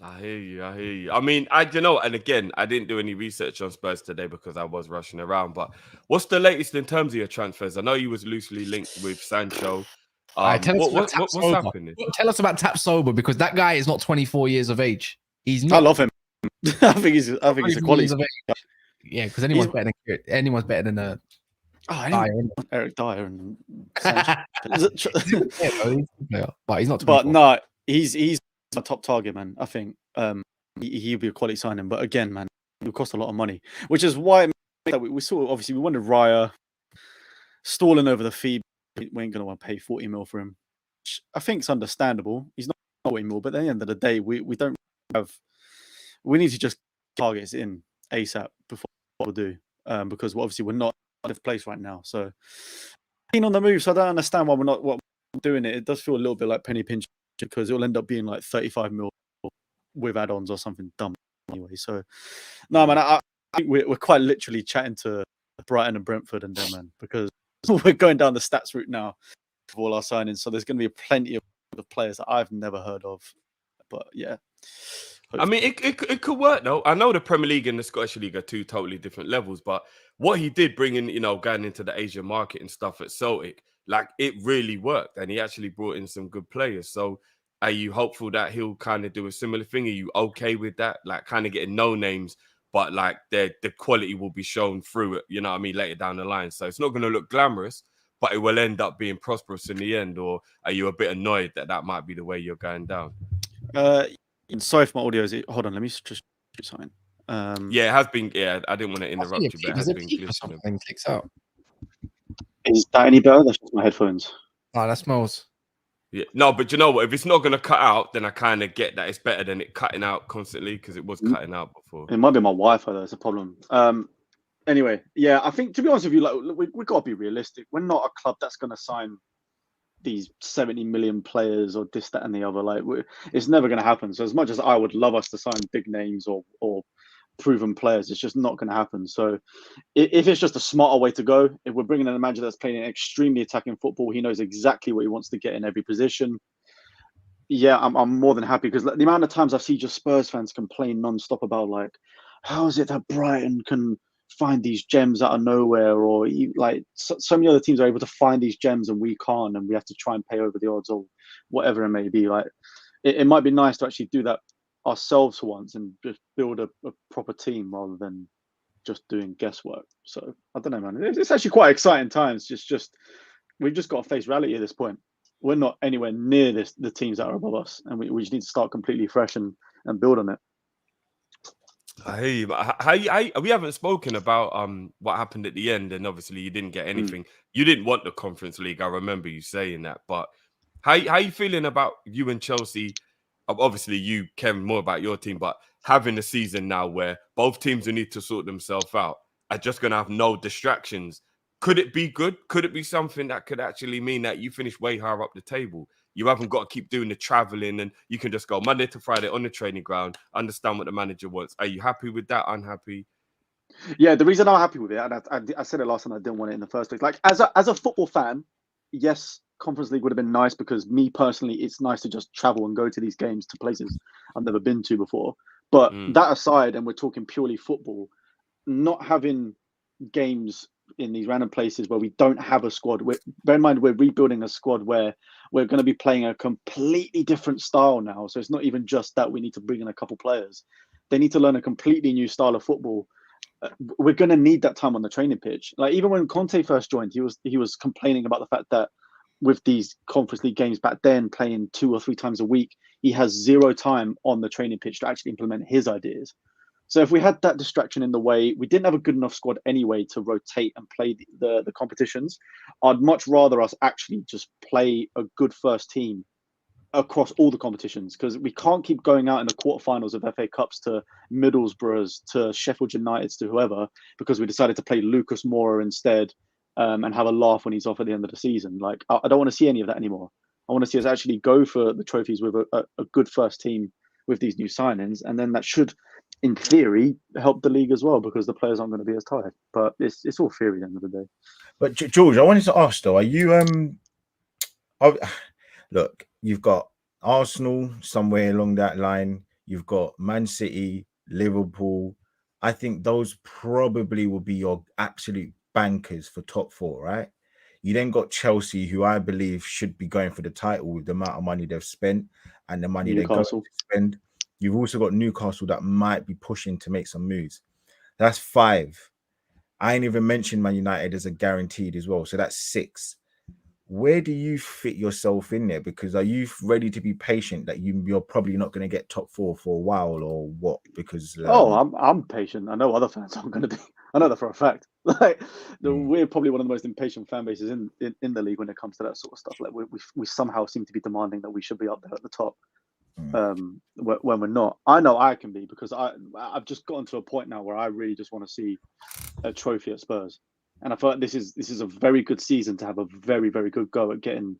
I hear you. I mean, you know, and again, I didn't do any research on Spurs today because I was rushing around. But what's the latest in terms of your transfers? I know you was loosely linked with Sancho. What's happening? Tell us about Tap Sober, because that guy is not 24 years of age. He's not. I love him. I think he's a quality. Yeah, because anyone's better than Eric Dyer and but he's not 24. But no, he's a top target, man. I think he'll be a quality signing. But again, man, it will cost a lot of money, which is why we saw. Obviously, we wanted Raya stalling over the fee. We ain't gonna want to pay 40 mil for him. Which I think it's understandable. He's not 40 mil, but at the end of the day, we don't have. We need to just target in ASAP before what we'll do, because obviously we're not out of place right now. So keen on the move. So I don't understand why we're not doing it. It does feel a little bit like penny pinch, because it will end up being like 35 mil with add-ons or something dumb anyway. So no, man, I think we're quite literally chatting to Brighton and Brentford and them, man, because we're going down the stats route now of all our signings. So there's going to be plenty of players that I've never heard of. But yeah. I mean, it could work though. I know the Premier League and the Scottish League are two totally different levels, but what he did bring in, you know, going into the Asian market and stuff at Celtic, like it really worked, and he actually brought in some good players. So are you hopeful that he'll kind of do a similar thing? Are you okay with that? Like kind of getting no names, but like the quality will be shown through it, you know what I mean, later down the line. So it's not going to look glamorous, but it will end up being prosperous in the end. Or are you a bit annoyed that might be the way you're going down? Sorry for my audio. Hold on, let me just sign. Yeah, it has been. Yeah, I didn't want to interrupt you, but it has been glitching. Clicks out. Is that any better? That's just my headphones. Oh, that smells. Yeah, no, but you know what? If it's not going to cut out, then I kind of get that it's better than it cutting out constantly, because it was cutting out before. It might be my Wi-Fi though. It's a problem. Anyway, yeah, I think to be honest with you, like we got to be realistic. We're not a club that's going to sign these 70 million players or this, that, and the other. Like, it's never going to happen. So as much as I would love us to sign big names or proven players, it's just not going to happen. So if it's just a smarter way to go, if we're bringing in a manager that's playing an extremely attacking football, he knows exactly what he wants to get in every position. Yeah, I'm more than happy, because the amount of times I see just Spurs fans complain non-stop about, like, how is it that Brighton can find these gems out of nowhere, or like so many other teams are able to find these gems and we can't, and we have to try and pay over the odds or whatever it may be. Like it might be nice to actually do that ourselves for once and just build a proper team rather than just doing guesswork. So I don't know, man. It's actually quite exciting times. Just we've just got to face reality at this point. We're not anywhere near the teams that are above us, and we just need to start completely fresh and build on it. I hear you, but we haven't spoken about what happened at the end, and obviously you didn't get anything. You didn't want the Conference League. I remember you saying that, but how you feeling about you and Chelsea? Obviously, you care more about your team, but having a season now where both teams who need to sort themselves out are just going to have no distractions. Could it be good? Could it be something that could actually mean that you finish way higher up the table? You haven't got to keep doing the traveling, and you can just go Monday to Friday on the training ground, understand what the manager wants. Are you happy with that? Unhappy? Yeah, the reason I'm happy with it, and I said it last time, I didn't want it in the first place. Like as a football fan, yes, Conference League would have been nice because me personally, it's nice to just travel and go to these games to places I've never been to before. But that aside, and we're talking purely football, not having games in these random places where we don't have a squad. Bear in mind, we're rebuilding a squad where we're going to be playing a completely different style now. So it's not even just that we need to bring in a couple players. They need to learn a completely new style of football. We're going to need that time on the training pitch. Like even when Conte first joined, he was complaining about the fact that with these Conference League games back then, playing 2 or 3 times a week, he has zero time on the training pitch to actually implement his ideas. So if we had that distraction in the way, we didn't have a good enough squad anyway to rotate and play the competitions. I'd much rather us actually just play a good first team across all the competitions, because we can't keep going out in the quarterfinals of FA Cups to Middlesbroughs, to Sheffield Uniteds, to whoever, because we decided to play Lucas Moura instead and have a laugh when he's off at the end of the season. Like I don't want to see any of that anymore. I want to see us actually go for the trophies with a good first team with these new signings, and then that should, in theory, help the league as well, because the players aren't going to be as tired. But it's all theory at the end of the day. But George, I wanted to ask though, are you look, you've got Arsenal somewhere along that line, you've got Man City, Liverpool. I think those probably will be your absolute bankers for top 4, right? You then got Chelsea, who I believe should be going for the title with the amount of money they've spent and the money they're going to spend. You've also got Newcastle that might be pushing to make some moves. That's 5. I ain't even mentioned Man United as a guaranteed as well. So that's 6. Where do you fit yourself in there? Because are you ready to be patient that you're probably not going to get top 4 for a while, or what? Because I'm patient. I know other fans aren't going to be. I know that for a fact. Like we're probably one of the most impatient fan bases in the league when it comes to that sort of stuff. Like we somehow seem to be demanding that we should be up there at the top when we're not. I know I can be, because I've just gotten to a point now where I really just want to see a trophy at Spurs. And I feel like this is a very good season to have a very, very good go at getting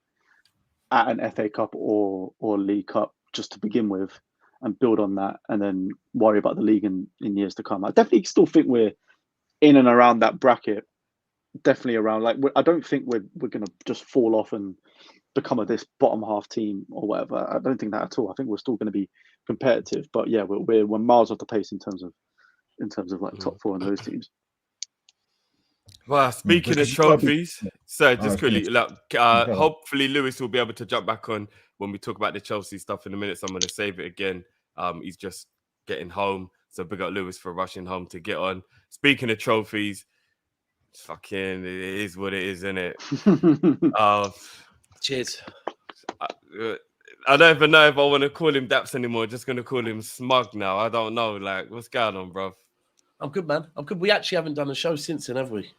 at an FA Cup or League Cup just to begin with, and build on that, and then worry about the league in years to come. I definitely still think we're in and around that bracket. Definitely around. Like I don't think we're going to just fall off and become this bottom half team or whatever. I don't think that at all. I think we're still going to be competitive. But yeah, we're miles off the pace in terms of like top 4 in those teams. Well, speaking of trophies, so just quickly, hopefully Lewis will be able to jump back on when we talk about the Chelsea stuff in a minute. So I'm going to save it again. He's just getting home, so big up Lewis for rushing home to get on. Speaking of trophies, fucking, it is what it is, isn't it? Cheers. I don't even know if I want to call him Daps anymore. Just going to call him Smug now. I don't know. Like, what's going on, bro? I'm good, man. I'm good. We actually haven't done a show since then, have we?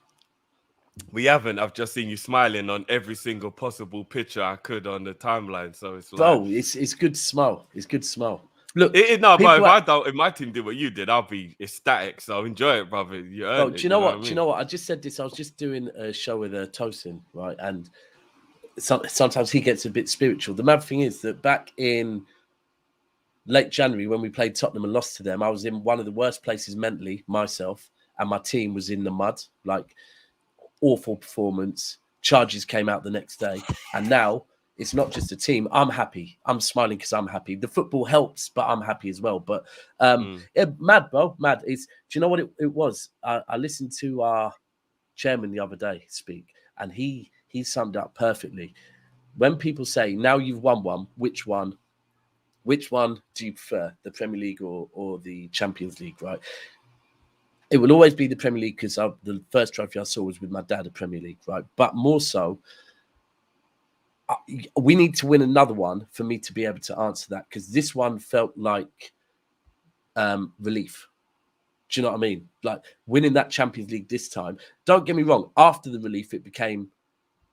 We haven't. I've just seen you smiling on every single possible picture I could on the timeline. So it's like, oh, it's good to smile. It's good to smile. Look, but if my team did what you did, I'll be ecstatic. So enjoy it, brother. You earned it. Do you know what? Do you know what? I just said this. I was just doing a show with Tosin, right? And sometimes he gets a bit spiritual. The mad thing is that back in late January, when we played Tottenham and lost to them, I was in one of the worst places mentally, myself, and my team was in the mud. Like, awful performance. Charges came out the next day. And now It's not just a team. I'm happy. I'm smiling because I'm happy. The football helps, but I'm happy as well. But yeah, mad, bro, mad. Do you know what it was? I listened to our chairman the other day speak, and he summed up perfectly. When people say, now you've won one, which one do you prefer, the Premier League or the Champions League, right? It will always be the Premier League because the first trophy I saw was with my dad, the Premier League, right? But more so, we need to win another one for me to be able to answer that, because this one felt like relief. Do you know what I mean? Like winning that Champions League this time. Don't get me wrong. After the relief, it became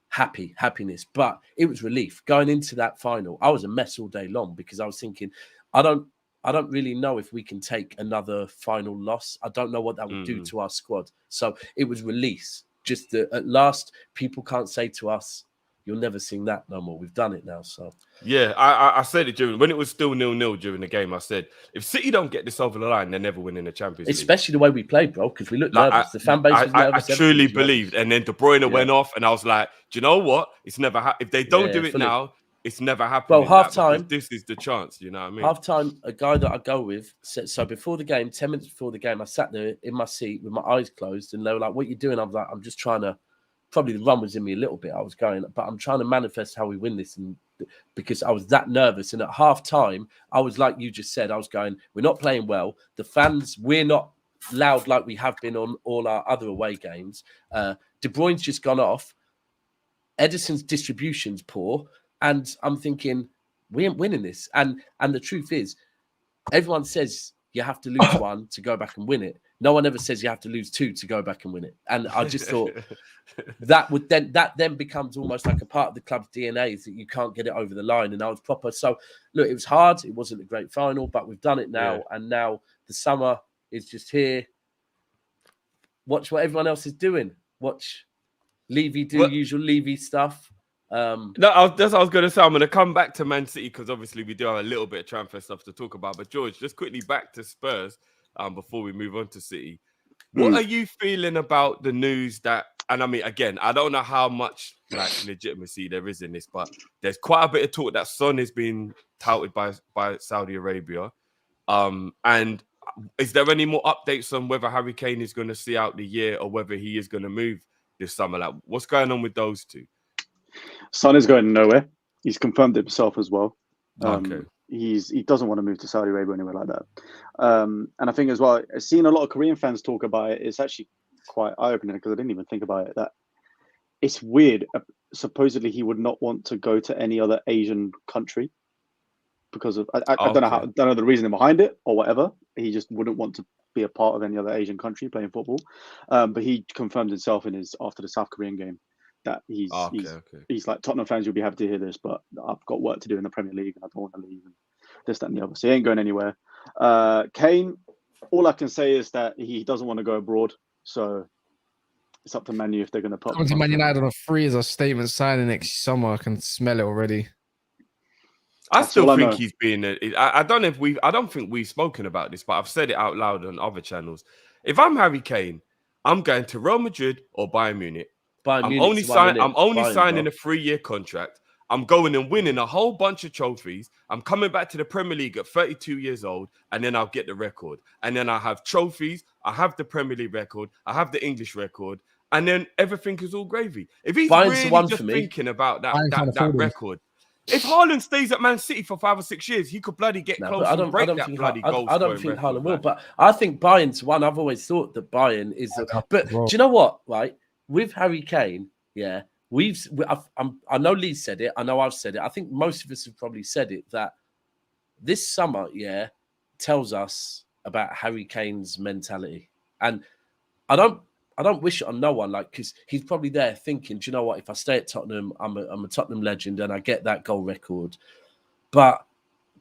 happiness, but it was relief going into that final. I was a mess all day long because I was thinking, I don't really know if we can take another final loss. I don't know what that would do to our squad. So it was release. Just that at last, people can't say to us, you'll never sing that no more. We've done it now. So yeah, I said it when it was still 0-0 during the game. I said, if City don't get this over the line, they're never winning the Champions League. Especially the way we played, bro, because we looked nervous. The fan base was nervous. I truly believed. And then De Bruyne went off, and I was like, do you know what? It's never if they don't do it now, it's never happening. Well, half time, this is the chance. You know what I mean? Half time, a guy that I go with said, so before the game, 10 minutes before the game, I sat there in my seat with my eyes closed, and they were like, what are you doing? I was like, I'm just trying to. Probably the run was in me a little bit. I was going, but I'm trying to manifest how we win this, and because I was that nervous. And at half time, I was like you just said, I was going, we're not playing well. The fans, we're not loud like we have been on all our other away games. De Bruyne's just gone off. Edison's distribution's poor, and I'm thinking we ain't winning this. And the truth is, everyone says you have to lose one to go back and win it. No one ever says you have to lose two to go back and win it. And I just thought that then becomes almost like a part of the club's DNA, is that you can't get it over the line. And I was proper. So look, it was hard. It wasn't a great final, but we've done it now. Yeah. And now the summer is just here. Watch what everyone else is doing. Watch Levy do usual Levy stuff. No, that's what I was going to say. I'm going to come back to Man City because obviously we do have a little bit of transfer stuff to talk about. But George, just quickly back to Spurs before we move on to City. What are you feeling about the news that, and I mean, again, I don't know how much like legitimacy there is in this, but there's quite a bit of talk that Son is being touted by Saudi Arabia. And is there any more updates on whether Harry Kane is going to see out the year or whether he is going to move this summer? Like, what's going on with those two? Son is going nowhere. He's confirmed it himself as well. Okay. He doesn't want to move to Saudi Arabia or anywhere like that. And I think as well, seeing a lot of Korean fans talk about it, it's actually quite eye-opening because I didn't even think about it. That it's weird. Supposedly he would not want to go to any other Asian country because of I don't know the reasoning behind it or whatever. He just wouldn't want to be a part of any other Asian country playing football. But he confirmed himself after the South Korean game that he's like, Tottenham fans, you'll be happy to hear this, but I've got work to do in the Premier League and I don't want to leave and this, that, and the other. So he ain't going anywhere. Kane, all I can say is that he doesn't want to go abroad. So it's up to Man U if they're going to put coming to Man United on a free as a statement signing next summer. I can smell it already. I still think he's being. I don't know if I don't think we've spoken about this, but I've said it out loud on other channels. If I'm Harry Kane, I'm going to Real Madrid or Bayern Munich. I'm only signing a 3-year contract. I'm going and winning a whole bunch of trophies. I'm coming back to the Premier League at 32 years old, and then I'll get the record. And then I have trophies. I have the Premier League record. I have the English record. And then everything is all gravy. If he's really just thinking about that record, if Haaland stays at Man City for 5 or 6 years, he could bloody get close and break that bloody goal. I don't think Haaland will, but I think Bayern's one. I've always thought that Bayern is. But do you know what? Right, with Harry Kane, yeah, I know Lee said it. I know I've said it. I think most of us have probably said it that this summer, yeah, tells us about Harry Kane's mentality, and I don't wish it on no one, like, because he's probably there thinking, do you know what? If I stay at Tottenham, I'm a Tottenham legend and I get that goal record. But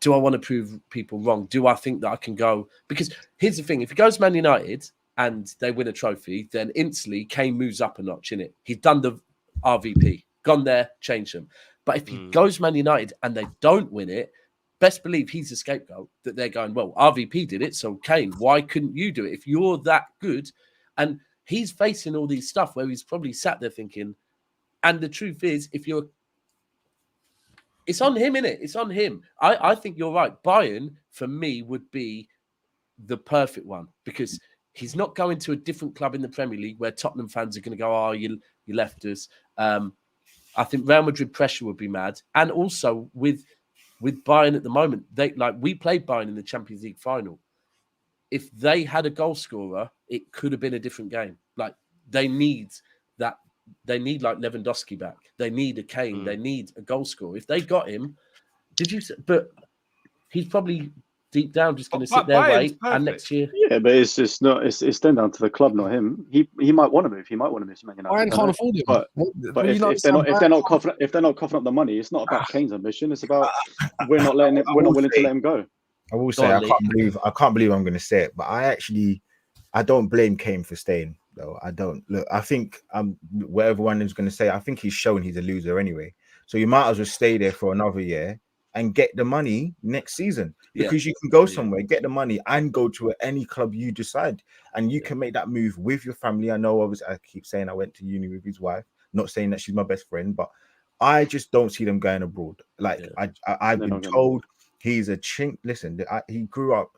do I want to prove people wrong? Do I think that I can go? Because here's the thing: if he goes Man United and they win a trophy, then instantly Kane moves up a notch, innit? He's done the RVP, gone there, changed them. But if he goes Man United and they don't win it, best believe he's the scapegoat. That they're going, well, RVP did it, so Kane, why couldn't you do it if you're that good? And he's facing all these stuff where he's probably sat there thinking, and the truth is, if you're It's on him, innit? It's on him. I think you're right. Bayern, for me, would be the perfect one because he's not going to a different club in the Premier League where Tottenham fans are going to go, oh, you left us. I think Real Madrid pressure would be mad. And also with Bayern at the moment, we played Bayern in the Champions League final. If they had a goal scorer, it could have been a different game. Like they need that. They need like Lewandowski back. They need a Kane. They need a goal scorer. If they got him, but he's probably deep down just going to sit there, wait, and next year. Yeah, but it's just not. It's then down to the club, not him. He might want to move. He might want to move to Man United. Bayern can't afford him. But if they're not coughing up the money, it's not about Kane's ambition. It's about we're not willing to let him go. I will say I can't believe I'm going to say it, but I don't blame Kane for staying. Though I don't look. I think what everyone is going to say. I think he's shown he's a loser anyway. So you might as well stay there for another year and get the money next season because you can go somewhere, get the money, and go to any club you decide, and you can make that move with your family. I know, obviously, I keep saying I went to uni with his wife. Not saying that she's my best friend, but I just don't see them going abroad. Like I've been told he's a chink. Listen, he grew up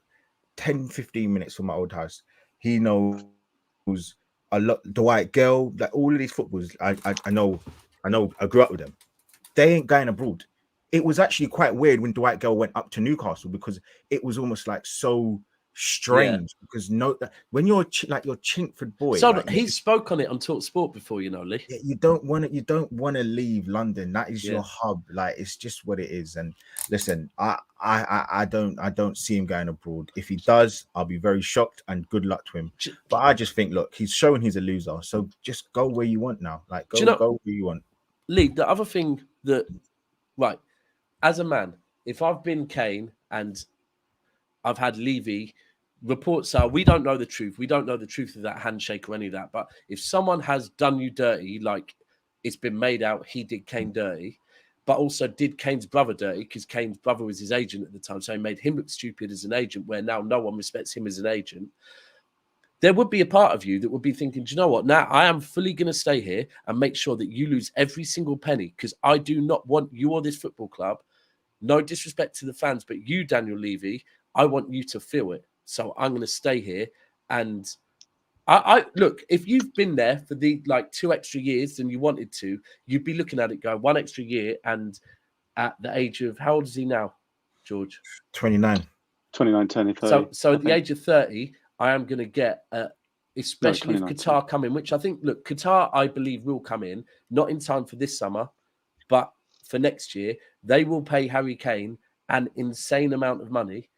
10, 15 minutes from my old house. He knows a lot. Dwight Gale, like all of these footballers, I know. I grew up with them. They ain't going abroad. It was actually quite weird when Dwight Gale went up to Newcastle because it was almost like so strange because when you're your Chinkford boy. So he spoke on it on Talk Sport before, Lee. You don't want to leave London. That is your hub. Like it's just what it is. And listen, I don't see him going abroad. If he does, I'll be very shocked and good luck to him. But I just think, look, he's showing he's a loser. So just go where you want now. Like go where you want. Lee, the other thing that as a man, if I've been Kane and I've had Levy, reports are we don't know the truth. We don't know the truth of that handshake or any of that. But if someone has done you dirty, like it's been made out he did Kane dirty, but also did Kane's brother dirty because Kane's brother was his agent at the time. So he made him look stupid as an agent where now no one respects him as an agent. There would be a part of you that would be thinking, do you know what? Now I am fully going to stay here and make sure that you lose every single penny because I do not want you or this football club. No disrespect to the fans, but you, Daniel Levy, I want you to feel it. So I'm going to stay here. And I look, if you've been there for the 2 extra years than you wanted to, you'd be looking at it going 1 extra year. And at the age of, how old is he now, George? 29. 29, 10, 30. So at the age of 30, I am going to get, especially if Qatar come in, which I think, look, Qatar, I believe, will come in, not in time for this summer, but for next year. They will pay Harry Kane an insane amount of money.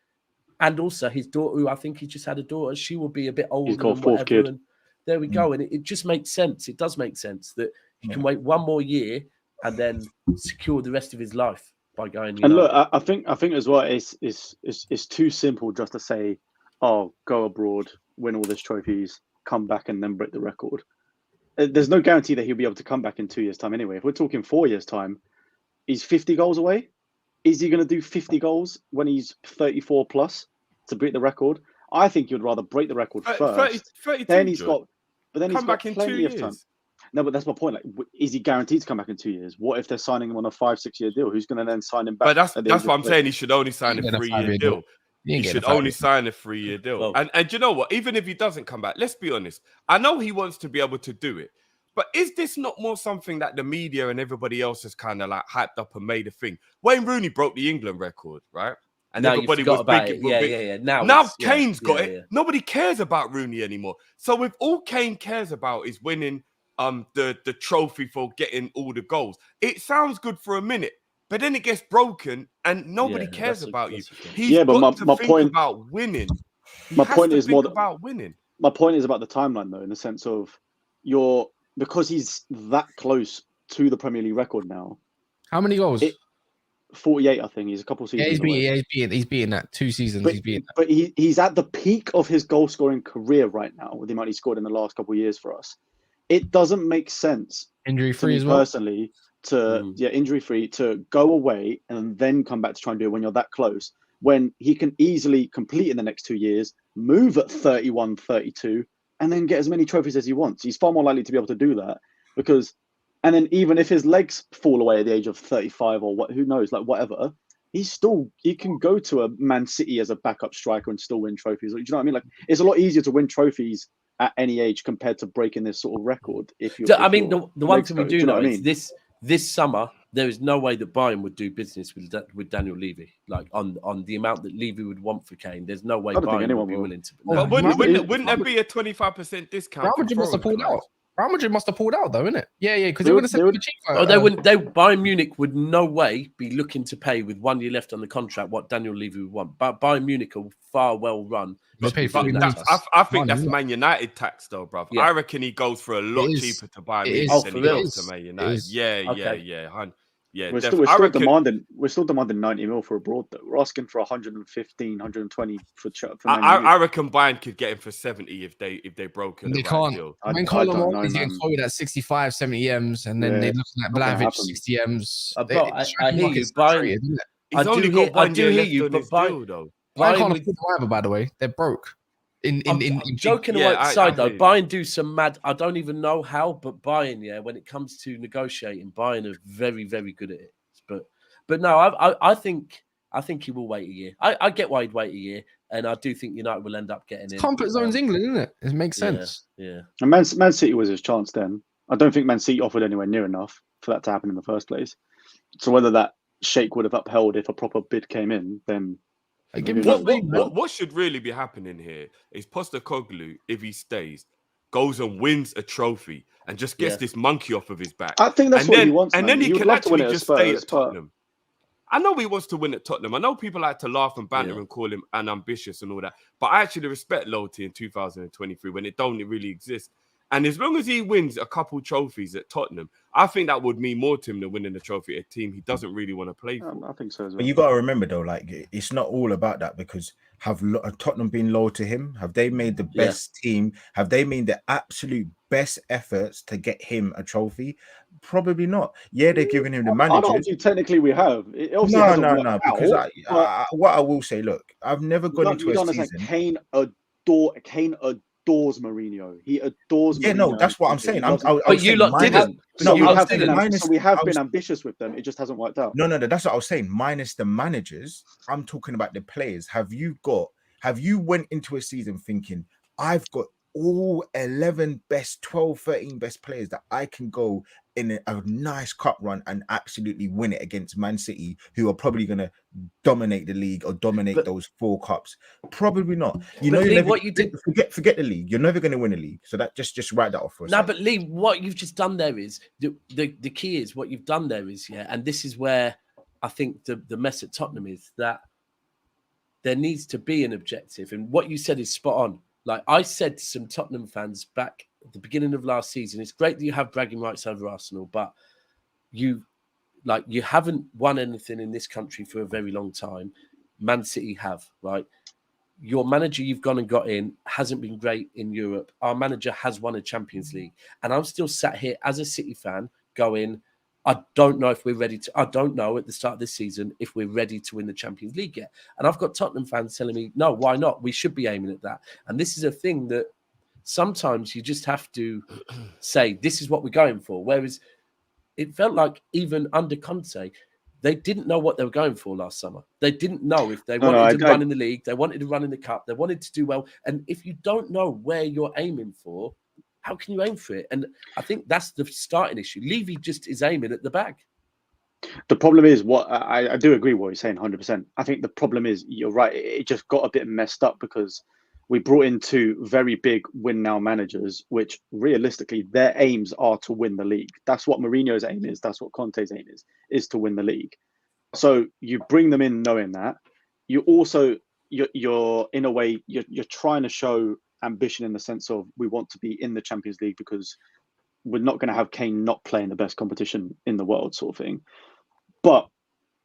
And also his daughter, who I think he just had a daughter, she will be a bit older. He's got a fourth kid. And there we go. And it just makes sense. It does make sense that he can wait 1 more year and then secure the rest of his life by going. And look, I think as well, it's too simple just to say, oh, go abroad, win all these trophies, come back and then break the record. There's no guarantee that he'll be able to come back in 2 years' time anyway. If we're talking 4 years' time, he's 50 goals away. Is he going to do 50 goals when he's 34 plus to break the record? I think you'd rather break the record first. 32, then he's got back in 2 plenty years. of time. No, but that's my point. Like, is he guaranteed to come back in 2 years? What if they're signing him on a 5-6 year deal? Who's going to then sign him back? But that's what I'm saying. He should only sign a 3-year deal. He should only sign a 3-year deal. Well, and you know what? Even if he doesn't come back, let's be honest. I know he wants to be able to do it. But is this not more something that the media and everybody else has kind of hyped up and made a thing? Wayne Rooney broke the England record, right? And now everybody was big. It. Yeah. Now Kane's got it. Yeah. Nobody cares about Rooney anymore. So if all Kane cares about is winning the trophy for getting all the goals, it sounds good for a minute, but then it gets broken and nobody cares about you. He's got to think about winning. My point is more about winning. My point is about the timeline, though, in the sense of because he's that close to the Premier League record now. How many goals? 48, I think. He's a couple seasons. He's beaten that 2 seasons. But he's at the peak of his goal scoring career right now with the amount he scored in the last couple of years for us. It doesn't make sense. Injury free as well. Personally, injury free to go away and then come back to try and do it when you're that close. When he can easily complete in the next 2 years, move at 31, 32, and then get as many trophies as he wants. He's far more likely to be able to do that because And then even if his legs fall away at the age of 35 or what, who knows, like whatever, he can go to a Man City as a backup striker and still win trophies. Do you know what I mean? Like it's a lot easier to win trophies at any age compared to breaking this sort of record. The one thing we do know what I is mean? this summer there is no way that Bayern would do business with Daniel Levy. Like on the amount that Levy would want for Kane, there's no way I don't think Bayern anyone would be will. willing to. But wouldn't there be a 25% discount? Real Madrid must have pulled out. Real Madrid must have pulled out, though, innit? Yeah, because They they would would- have said they would- for cheap. Oh, they wouldn't. Bayern Munich would no way be looking to pay with 1 year left on the contract what Daniel Levy would want. But Bayern Munich are far well run. They pay But 40 that's, million. I think Money, that's isn't it? Man United tax, though, bruv. Yeah. I reckon he goes for a lot It is. cheaper to buy It me is. Oh, than for he real? goes to Man It United. is. Yeah, Okay. yeah. We're def- still I reckon- demanding 90 mil for abroad though. We're asking for 115, 120 for Man U. I reckon Bayern could get him for 70 if they broke in They the right can't. deal. I When don't know, Colombo is getting man. quoted at 65, 70 M's, and then Yeah, they're looking at not gonna Vlahovic, happen. 60 M's. But I hear you, Bayern. He's I do only hear- got 1 I do year hear left you, on but his Bayern- deal, though. Bayern Bayern can't would- afford them either, by the way. They're broke. I'm joking Yeah, aside I though, hear you. Bayern do some mad. I don't even know how, but Bayern, yeah, when it comes to negotiating, Bayern are very, very good at it. But no, I think he will wait a year. I get why he'd wait a year, and I do think United will end up getting in. Comfort zone's England, isn't it? It makes sense. Yeah. And Man City was his chance then. I don't think Man City offered anywhere near enough for that to happen in the first place. So whether that shake would have upheld if a proper bid came in, then Like, give me What- What should really be happening here is Postecoglou, if he stays, goes and wins a trophy and just gets Yeah. this monkey off of his back. I think that's and what then, he wants. And man. then he would can love to win actually it at just stay Spurs, at but Tottenham. I know he wants to win at Tottenham. I know people like to laugh and banter Yeah. and call him unambitious and all that. But I actually respect loyalty in 2023 when it don't really exist. And as long as he wins a couple trophies at Tottenham, I think that would mean more to him than winning a trophy at a team he doesn't really want to play for. I think so as well. But you got to remember though, like it's not all about that because have Tottenham been loyal to him? Have they made the Yeah. best team? Have they made the absolute best efforts to get him a trophy? Probably not. Yeah, they're giving him the I'd managers. argue technically we have. It obviously hasn't No. worked Because out, what I will say, look, I've never but gone you into a don't understand. season. Kane adores Mourinho. He adores. Yeah, no, Mourinho. that's what I'm He saying. loves I him. was But you saying lot minus- didn't. So No, we I was have saying been, minus- so we have I been was- ambitious with them. It just hasn't worked out. No, that's what I was saying. Minus the managers, I'm talking about the players. Have you went into a season thinking, I've got all 11 best, 12, 13 best players that I can go in a nice cup run and absolutely win it against Man City, who are probably going to dominate the league or dominate But- those 4 cups? Probably not. You But know, Lee, what you did- forget the league. You're never going to win a league. So that just write that off for us. No, but Lee, what you've just done there is the key is what you've done there is, yeah, and this is where I think the mess at Tottenham is that there needs to be an objective. And what you said is spot on. Like I said to some Tottenham fans back at the beginning of last season, it's great that you have bragging rights over Arsenal, but you haven't won anything in this country for a very long time. Man City have, right? Your manager you've gone and got in hasn't been great in Europe. Our manager has won a Champions League. And I'm still sat here as a City fan going, I don't know if we're ready to. I don't know at the start of this season if we're ready to win the Champions League yet. And I've got Tottenham fans telling me, no, why not? We should be aiming at that. And this is a thing that sometimes you just have to say, this is what we're going for. Whereas it felt like even under Conte, they didn't know what they were going for last summer. They didn't know if they wanted to run in the league, they wanted to run in the cup, they wanted to do well. And if you don't know where you're aiming for, how can you aim for it? And I think that's the starting issue. Levy just is aiming at the bag. The problem is what I do agree with what you're saying 100%. I think the problem is you're right. It just got a bit messed up because we brought in 2 very big win now managers, which realistically their aims are to win the league. That's what Mourinho's aim is. That's what Conte's aim is to win the league. So you bring them in knowing that. You also you're in a way you're trying to show ambition in the sense of we want to be in the Champions League because we're not going to have Kane not playing the best competition in the world sort of thing. But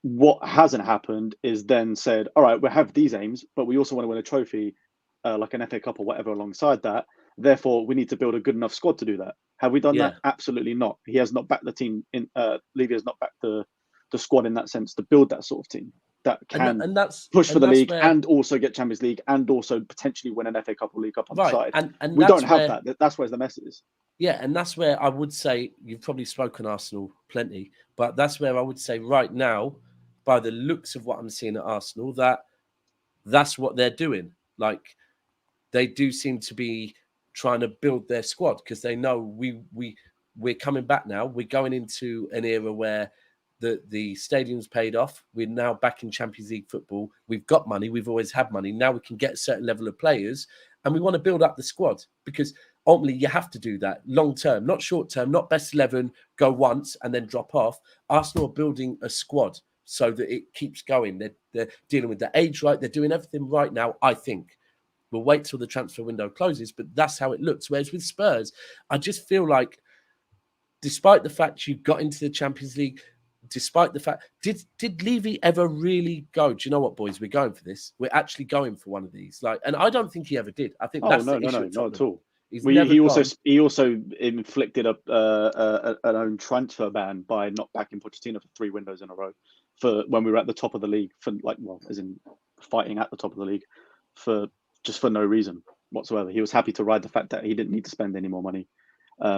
what hasn't happened is then said, all right, we have these aims, but we also want to win a trophy like an FA Cup or whatever alongside that. Therefore, we need to build a good enough squad to do that. Have we done that? Absolutely not. He has not backed the team in Levy has not backed the squad in that sense to build that sort of team that can and that's push for the league where, and also get Champions League and also potentially win an FA Cup or League Cup on the side. And we that's don't have where, that. That's where the mess is. Yeah, and that's where I would say you've probably spoken Arsenal plenty, but that's where I would say right now, by the looks of what I'm seeing at Arsenal, that's what they're doing. Like they do seem to be trying to build their squad because they know we're coming back now. We're going into an era where the stadium's paid off. We're now back in Champions League football. We've got money. We've always had money. Now we can get a certain level of players, and we want to build up the squad because ultimately you have to do that long term, not short term, not best 11, go once and then drop off. Arsenal are building a squad so that it keeps going. They're dealing with the age right. They're doing everything right now, I think. We'll wait till the transfer window closes, but that's how it looks. Whereas with Spurs, I just feel like despite the fact you got into the Champions League, despite the fact, did Levy ever really go, do you know what, boys, we're going for this? We're actually going for one of these. And I don't think he ever did. I think that's the issue at not at all. He's He also inflicted an own transfer ban by not backing Pochettino for 3 windows in a row for when we were at the top of the league as in fighting at the top of the league for no reason whatsoever. He was happy to ride the fact that he didn't need to spend any more money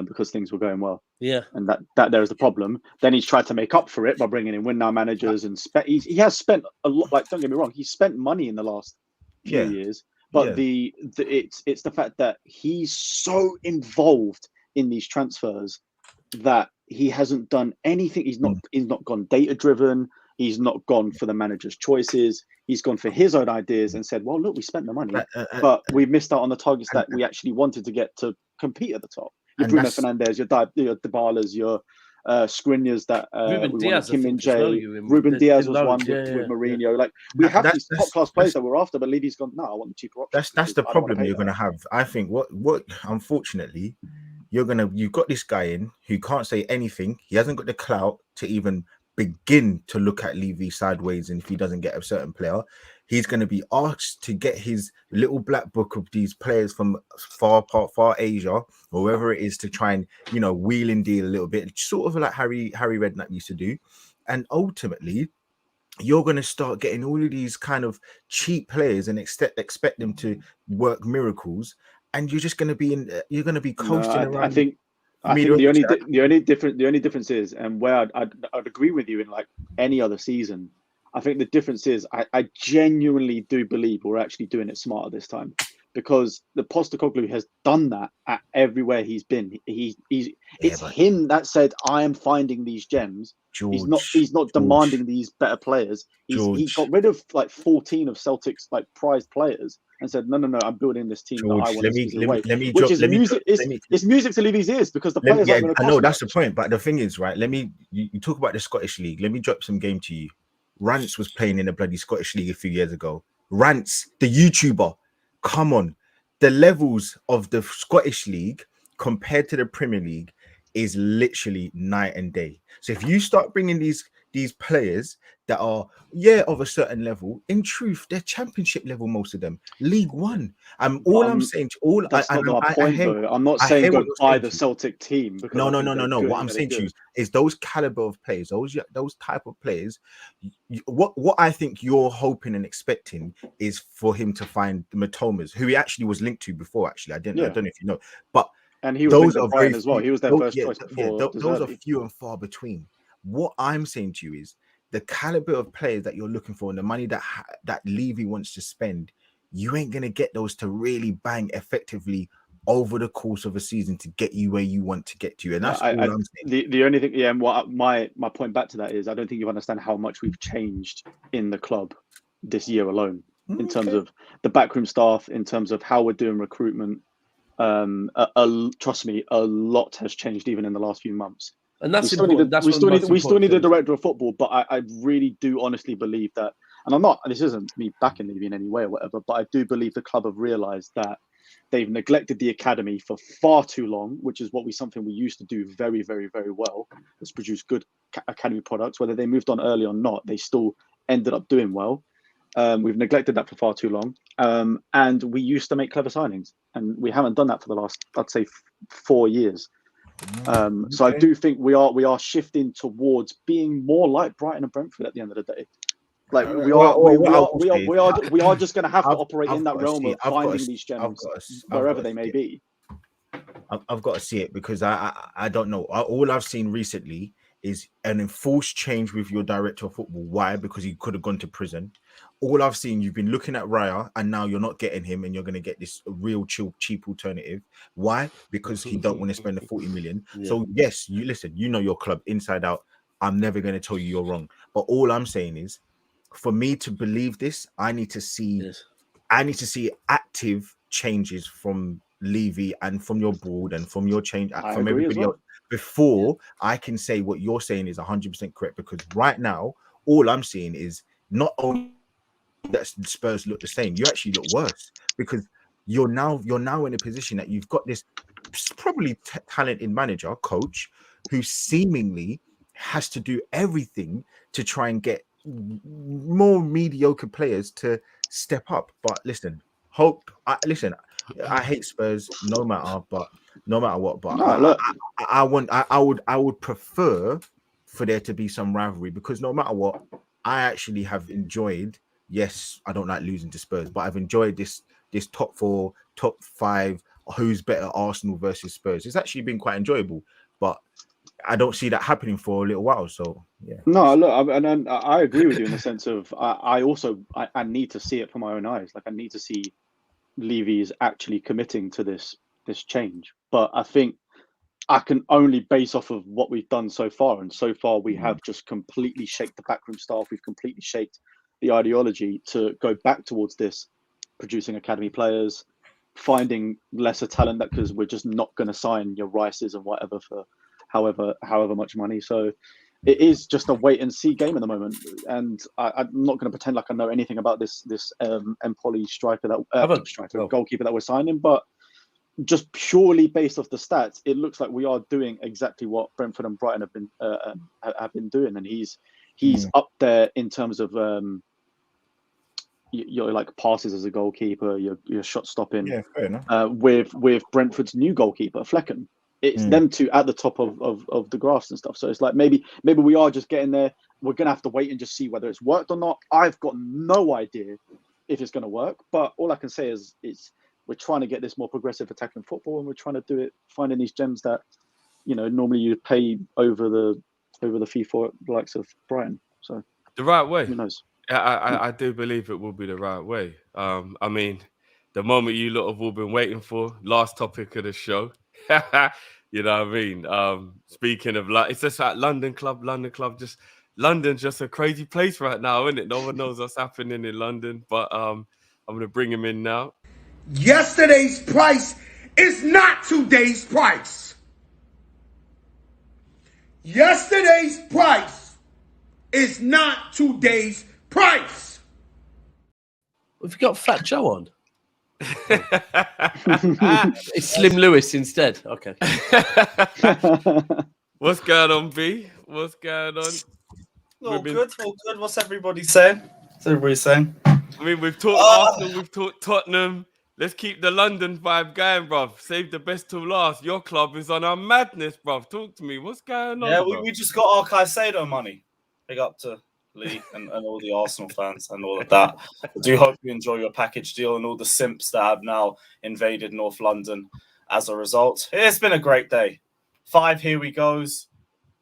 because things were going well. Yeah, and that there is the problem. Then he's tried to make up for it by bringing in win-now managers and he has spent a lot. Like, don't get me wrong, he's spent money in the last few years. But it's the fact that he's so involved in these transfers that he hasn't done anything. He's not gone data driven. He's not gone for the manager's choices. He's gone for his own ideas and said, "Well, look, we spent the money, but we missed out on the targets that we actually wanted to get to compete at the top." Your Bruno Fernandes, your Dybalas, your Skriniars that Ruben Diaz, Kim Min-jae, Ruben Diaz was one with Mourinho. Like we have these top class players that we're after, but Levy's gone. No, I want the cheaper option. That's the problem you're going to have. I think what unfortunately you've got this guy in who can't say anything. He hasn't got the clout to even begin to look at Levy sideways, and if he doesn't get a certain player, he's going to be asked to get his little black book of these players from far Asia or wherever it is to try and wheel and deal a little bit, sort of like Harry Redknapp used to do, and ultimately you're going to start getting all of these kind of cheap players and expect them to work miracles, and you're just going to be coasting around. I think the only difference is, and where I'd agree with you in like any other season, I think the difference is I genuinely do believe we're actually doing it smarter this time, because the Postecoglou has done that at everywhere he's been. It's him that said, "I am finding these gems." George, he's not demanding these better players. He got rid of like 14 of Celtic's like prized players and said, "No, I'm building this team that I want to see away." It's music to Levy's ears because the players aren't going to. I know that's the point, but the thing is, right? You talk about the Scottish League. Let me drop some game to you. Rance was playing in the bloody Scottish League a few years ago. Rance, the YouTuber, come on. The levels of the Scottish League compared to the Premier League is literally night and day. So if you start bringing these players that are of a certain level, in truth, they're Championship level, most of them, League One. I'm saying to all. That's not my point, though. I'm not saying go buy the Celtic team. No. What I'm saying to you is those caliber of players, those type of players. What I think you're hoping and expecting is for him to find the Matomas, who he actually was linked to before. Actually, I don't know if you know, but. And he was with Brian as well. He was their first choice before. Those are few and far between. What I'm saying to you is the caliber of players that you're looking for and the money that Levy wants to spend, you ain't going to get those to really bang effectively over the course of a season to get you where you want to get to. And that's all I'm saying. The only thing, and what my point back to that is, I don't think you understand how much we've changed in the club this year alone in terms of the backroom staff, in terms of how we're doing recruitment. Trust me, a lot has changed even in the last few months. And that's we still need a director of football, but I really do honestly believe that, and this isn't me backing Levy in any way or whatever, but I do believe the club have realised that they've neglected the academy for far too long, which is something we used to do very, very, very well. Let's produce good academy products. Whether they moved on early or not, they still ended up doing well. We've neglected that for far too long, and we used to make clever signings, and we haven't done that for the last, I'd say, 4 years. So I do think we are shifting towards being more like Brighton and Brentford at the end of the day. Like we are just going to have to operate in that realm of finding these gems wherever they may be. I've got to see it because I don't know. All I've seen recently is an enforced change with your director of football. Why? Because he could have gone to prison. All I've seen, you've been looking at Raya, and now you're not getting him, and you're going to get this real cheap alternative. Why? Because he don't want to spend the 40 million. Yeah. So yes, you listen. You know your club inside out. I'm never going to tell you you're wrong. But all I'm saying is, for me to believe this, I need to see. Yes. I need to see active changes from Levy and from your board and from your change I from agree as everybody well. else before I can say what you're saying is 100% correct. Because right now, all I'm seeing is not only that Spurs look the same, you actually look worse because you're now in a position that you've got this probably talented manager, coach, who seemingly has to do everything to try and get more mediocre players to step up. But listen, I hate Spurs no matter what. But No, look, I would prefer for there to be some rivalry because no matter what, I actually have enjoyed. Yes, I don't like losing to Spurs, but I've enjoyed this top 4, top 5. Who's better, Arsenal versus Spurs? It's actually been quite enjoyable, but I don't see that happening for a little while. So yeah. no, look, and I agree with you in the sense of I also need to see it for my own eyes. Like I need to see Levy is actually committing to this change. But I think I can only base off of what we've done so far, and so far we have just completely shaked the backroom staff. We've completely shaked the ideology to go back towards this, producing academy players, finding lesser talent that because we're just not going to sign your Rices and whatever for however much money. So it is just a wait and see game at the moment, and I'm not going to pretend like I know anything about this Empoli striker goalkeeper that we're signing, but just purely based off the stats, it looks like we are doing exactly what Brentford and Brighton have been doing, and he's up there in terms of your like passes as a goalkeeper, your shot stopping. Yeah, fair enough. With Brentford's new goalkeeper Flecken, it's them two at the top of the graphs and stuff. So it's like maybe we are just getting there. We're gonna have to wait and just see whether it's worked or not. I've got no idea if it's gonna work, but all I can say is we're trying to get this more progressive attacking football, and we're trying to do it, finding these gems that normally you pay over the fee for the likes of Brighton. So the right way. Who knows? I do believe it will be the right way. I mean, the moment you lot have all been waiting for, last topic of the show. You know what I mean? Speaking of, it's just like London's just a crazy place right now, isn't it? No one knows what's happening in London, but I'm going to bring him in now. Yesterday's price is not today's price. Yesterday's price is not today's price. We've got Fat Joe on. It's Slim Lewis instead. Okay. What's going on, B? What's going on? All good. What's everybody saying? What's everybody saying? I mean, we've talked Arsenal, we've talked Tottenham. Let's keep the London vibe going, bruv. Save the best till last. Your club is on our madness, bruv. Talk to me. What's going on? Yeah, we just got our Caicedo money. Big up to Lee and all the Arsenal fans and all of that. I do hope you enjoy your package deal and all the simps that have now invaded North London as a result. It's been a great day. 5 here we goes.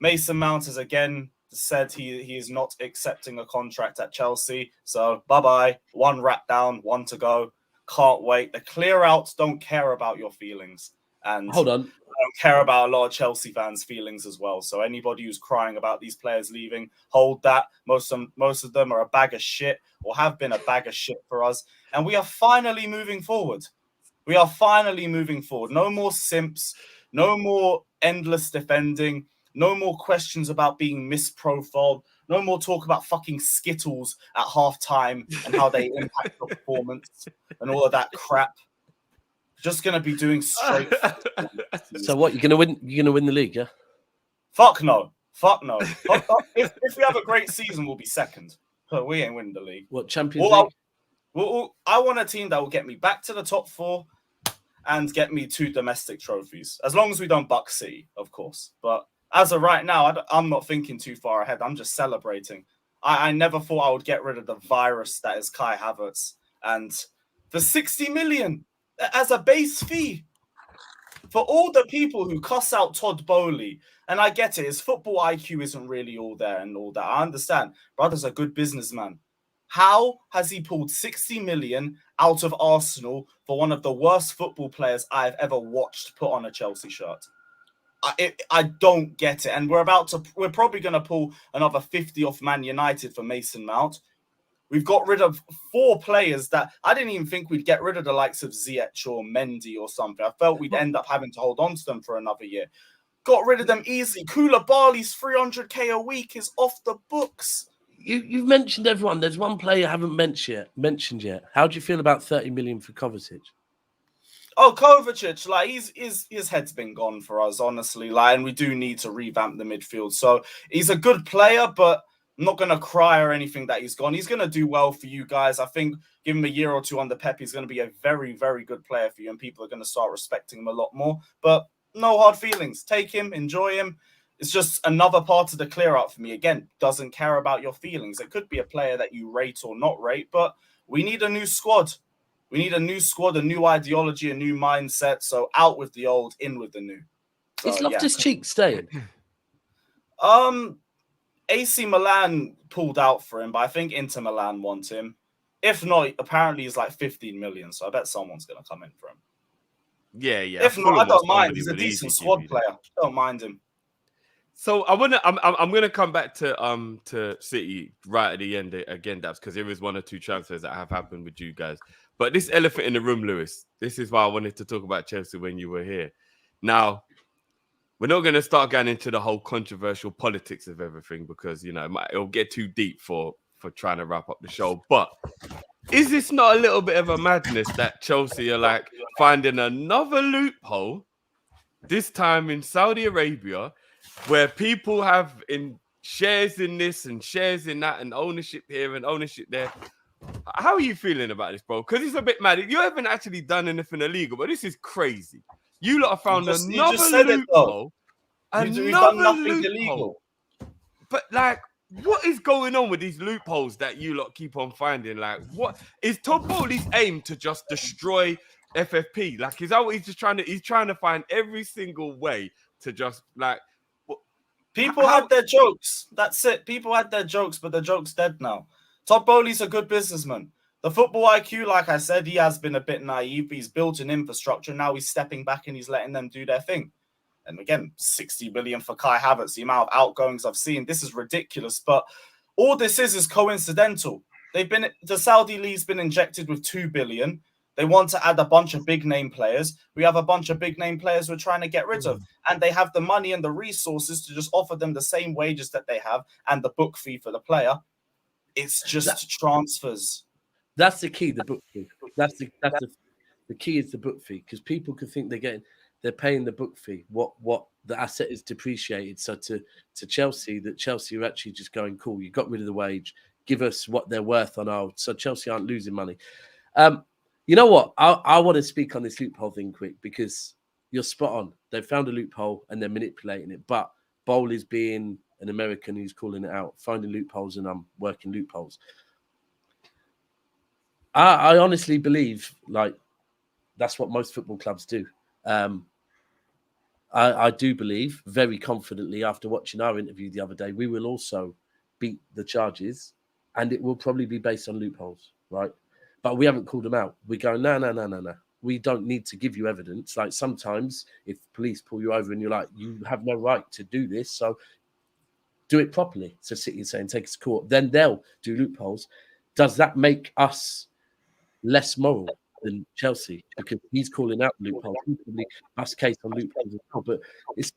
Mason Mount has again said he is not accepting a contract at Chelsea. So bye-bye. 1 wrap down, 1 to go. Can't wait. The clearouts don't care about your feelings. And hold on. I don't care about a lot of Chelsea fans' feelings as well. So anybody who's crying about these players leaving, hold that. Most of them are a bag of shit or have been a bag of shit for us. And we are finally moving forward. No more simps. No more endless defending. No more questions about being misprofiled. No more talk about fucking Skittles at halftime and how they impact your performance and all of that crap. Just gonna be doing straight. So what? You're gonna win? You're gonna win the league, yeah? Fuck no. If we have a great season, we'll be second. But we ain't winning the league. What, Champions League? I want a team that will get me back to the top 4 and get me 2 domestic trophies. As long as we don't buck City, of course. But as of right now, I'm not thinking too far ahead. I'm just celebrating. I never thought I would get rid of the virus that is Kai Havertz. And for 60 million as a base fee. for all the people who cuss out Todd Bowley, and I get it, his football IQ isn't really all there and all that. I understand. Brother's a good businessman. How has he pulled 60 million out of Arsenal for one of the worst football players I've ever watched put on a Chelsea shirt? I don't get it. And we're probably going to pull another 50 off Man United for Mason Mount. We've got rid of 4 players that I didn't even think we'd get rid of, the likes of Ziyech or Mendy or something. I felt we'd end up having to hold on to them for another year. Got rid of them easily. Koulibaly's 300k a week is off the books. You've mentioned everyone. There's one player I haven't mentioned yet. How do you feel about 30 million for Kovacic? Oh, Kovacic, like his head's been gone for us, honestly. Like, and we do need to revamp the midfield. So he's a good player, but I'm not gonna cry or anything that he's gone. He's gonna do well for you guys. I think give him a year or two under Pep, he's gonna be a very, very good player for you, and people are gonna start respecting him a lot more. But no hard feelings. Take him, enjoy him. It's just another part of the clear out for me. Again, doesn't care about your feelings. It could be a player that you rate or not rate, but we need a new squad. We need a new squad, a new ideology, a new mindset. So out with the old, in with the new. So, Is Loftus-Cheek staying? AC Milan pulled out for him, but I think Inter Milan wants him. If not, apparently he's like 15 million. So I bet someone's going to come in for him. Yeah. If not, I don't mind. He's a decent squad player. Don't mind him. So I'm gonna come back to City right at the end again, Dabs, because there is 1 or 2 transfers that have happened with you guys. But this elephant in the room, Lewis, this is why I wanted to talk about Chelsea when you were here. Now, we're not going to start getting into the whole controversial politics of everything because it'll get too deep for trying to wrap up the show. But is this not a little bit of a madness that Chelsea are like finding another loophole, this time in Saudi Arabia, where people have shares in this and shares in that and ownership here and ownership there? How are you feeling about this, bro? Because it's a bit mad. You haven't actually done anything illegal, but this is crazy. You lot have found another loophole. We've done nothing illegal. But like, what is going on with these loopholes that you lot keep on finding? Like, what is Todd Bowley's aim to just destroy FFP? Like, is that what he's just trying to? He's trying to find every single way to just like. People had their jokes. That's it. People had their jokes, but the joke's dead now. Todd Bowley's a good businessman. The football IQ, like I said, he has been a bit naive. He's built an infrastructure. Now he's stepping back and he's letting them do their thing. And again, 60 billion for Kai Havertz, the amount of outgoings I've seen. This is ridiculous. But all this is coincidental. The Saudi league's been injected with 2 billion. They want to add a bunch of big name players. We have a bunch of big name players we're trying to get rid of. And they have the money and the resources to just offer them the same wages that they have and the book fee for the player. It's just transfers. That's the key, the book fee. That's the key is the book fee, because people could think they're paying the book fee. What the asset is depreciated. So to Chelsea, that Chelsea are actually just going, cool, you got rid of the wage, give us what they're worth on our, so Chelsea aren't losing money. You know what? I want to speak on this loophole thing quick, because you're spot on. They've found a loophole and they're manipulating it. But Bowley's being an American who's calling it out, finding loopholes, and I'm working loopholes. I honestly believe like that's what most football clubs do. I do believe very confidently, after watching our interview the other day, we will also beat the charges, and it will probably be based on loopholes, right? But we haven't called them out. We go, no. We don't need to give you evidence. Like sometimes if police pull you over and you're like, you have no right to do this, so do it properly. So City is saying, take us to court. Then they'll do loopholes. Does that make us less moral than Chelsea? Because he's calling out loopholes. He's probably best case on loopholes as well. But it's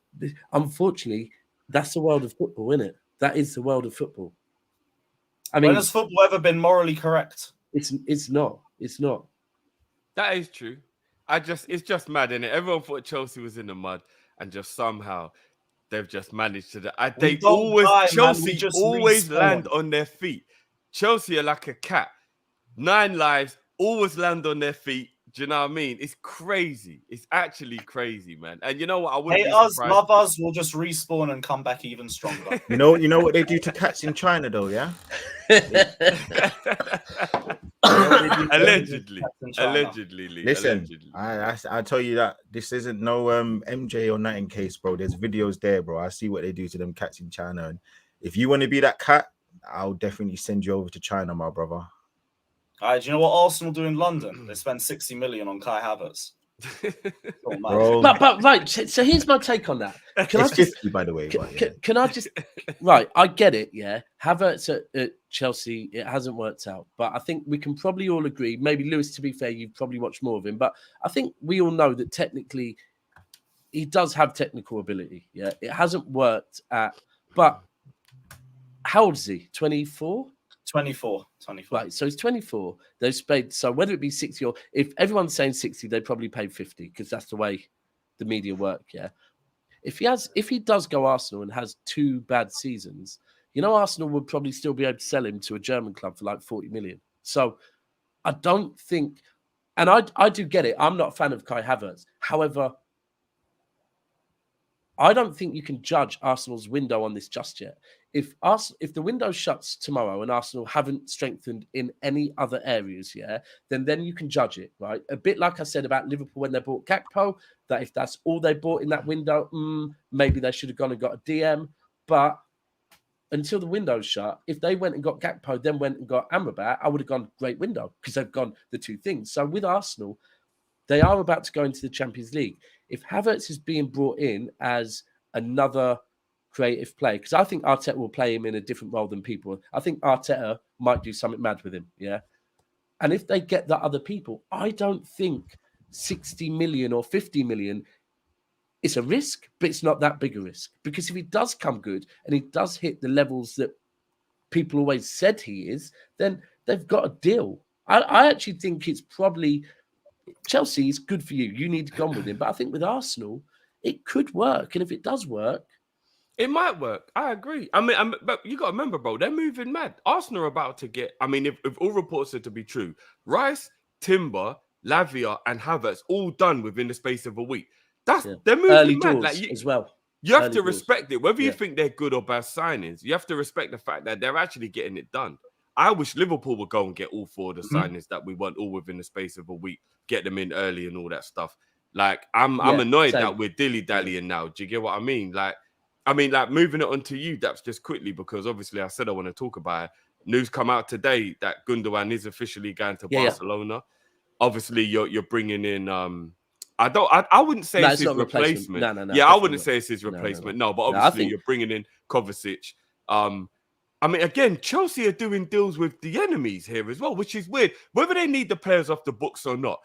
unfortunately, that's the world of football, isn't it? That is the world of football. I mean, when has football ever been morally correct? It's not. It's not. That is true. It's just mad, innit? Everyone thought Chelsea was in the mud, and just somehow they've just managed to. Chelsea always land on their feet. Chelsea are like a cat. 9 lives, always land on their feet. Do you know what I mean? It's crazy. It's actually crazy, man. And you know what? I wouldn't hate us, love us. We'll just respawn and come back even stronger. You know what they do to cats in China, though, yeah? Allegedly. in China. Allegedly, Lee. Listen, Allegedly. I tell you that this isn't no MJ or nothing case, bro. There's videos there, bro. I see what they do to them cats in China, and if you want to be that cat, I'll definitely send you over to China, my brother. All right, do you know what Arsenal do in London? They spend 60 million on Kai Havertz. Oh, Bro, But right, so here's my take on that. Can I it's just 50, by the way. But, yeah. can I just right? I get it. Yeah, Havertz at Chelsea, it hasn't worked out, but I think we can probably all agree. Maybe Lewis, to be fair, you've probably watched more of him, but I think we all know that technically he does have technical ability. Yeah, it hasn't worked at. But how old is he? 24. 24. Right, so he's 24. They've paid, so whether it be 60 or if everyone's saying 60, they probably paid 50 because that's the way the media work. Yeah, if he does go Arsenal and has 2 bad seasons, Arsenal would probably still be able to sell him to a German club for like 40 million. So I don't think, and I do get it. I'm not a fan of Kai Havertz. However, I don't think you can judge Arsenal's window on this just yet. If the window shuts tomorrow and Arsenal haven't strengthened in any other areas, then you can judge it, right? A bit like I said about Liverpool when they bought Gakpo, that if that's all they bought in that window, maybe they should have gone and got a DM. But until the window's shut, if they went and got Gakpo, then went and got Amrabat, I would have gone great window because they've gone the 2 things. So with Arsenal, they are about to go into the Champions League. If Havertz is being brought in as another creative play, because I think Arteta will play him in a different role than people. I think Arteta might do something mad with him, yeah? And if they get the other people, I don't think 60 million or 50 million is a risk, but it's not that big a risk. Because if he does come good and he does hit the levels that people always said he is, then they've got a deal. I actually think it's probably... Chelsea is good for you. You need to go on with him. But I think with Arsenal, it could work. And if it does work... It might work. I agree. I mean, but you got to remember, bro, they're moving mad. Arsenal are about to get... I mean, if all reports are to be true, Rice, Timber, Lavia, and Havertz all done within the space of a week. They're moving early mad. doors Like, as well. You have Early to doors. respect it. Whether you think they're good or bad signings, you have to respect the fact that they're actually getting it done. I wish Liverpool would go and get all 4 of the signings that we want all within the space of a week, get them in early and all that stuff. Like, I'm annoyed that we're dilly-dallying now. Do you get what I mean? Like, moving it on to you, Daps, just quickly, because obviously I said I want to talk about it. News come out today that Gundogan is officially going to Barcelona. Obviously, you're bringing in... I wouldn't say it's his replacement. No, I wouldn't say it's his replacement. No, but obviously you're bringing in Kovacic. I mean, again, Chelsea are doing deals with the enemies here as well, which is weird. Whether they need the players off the books or not.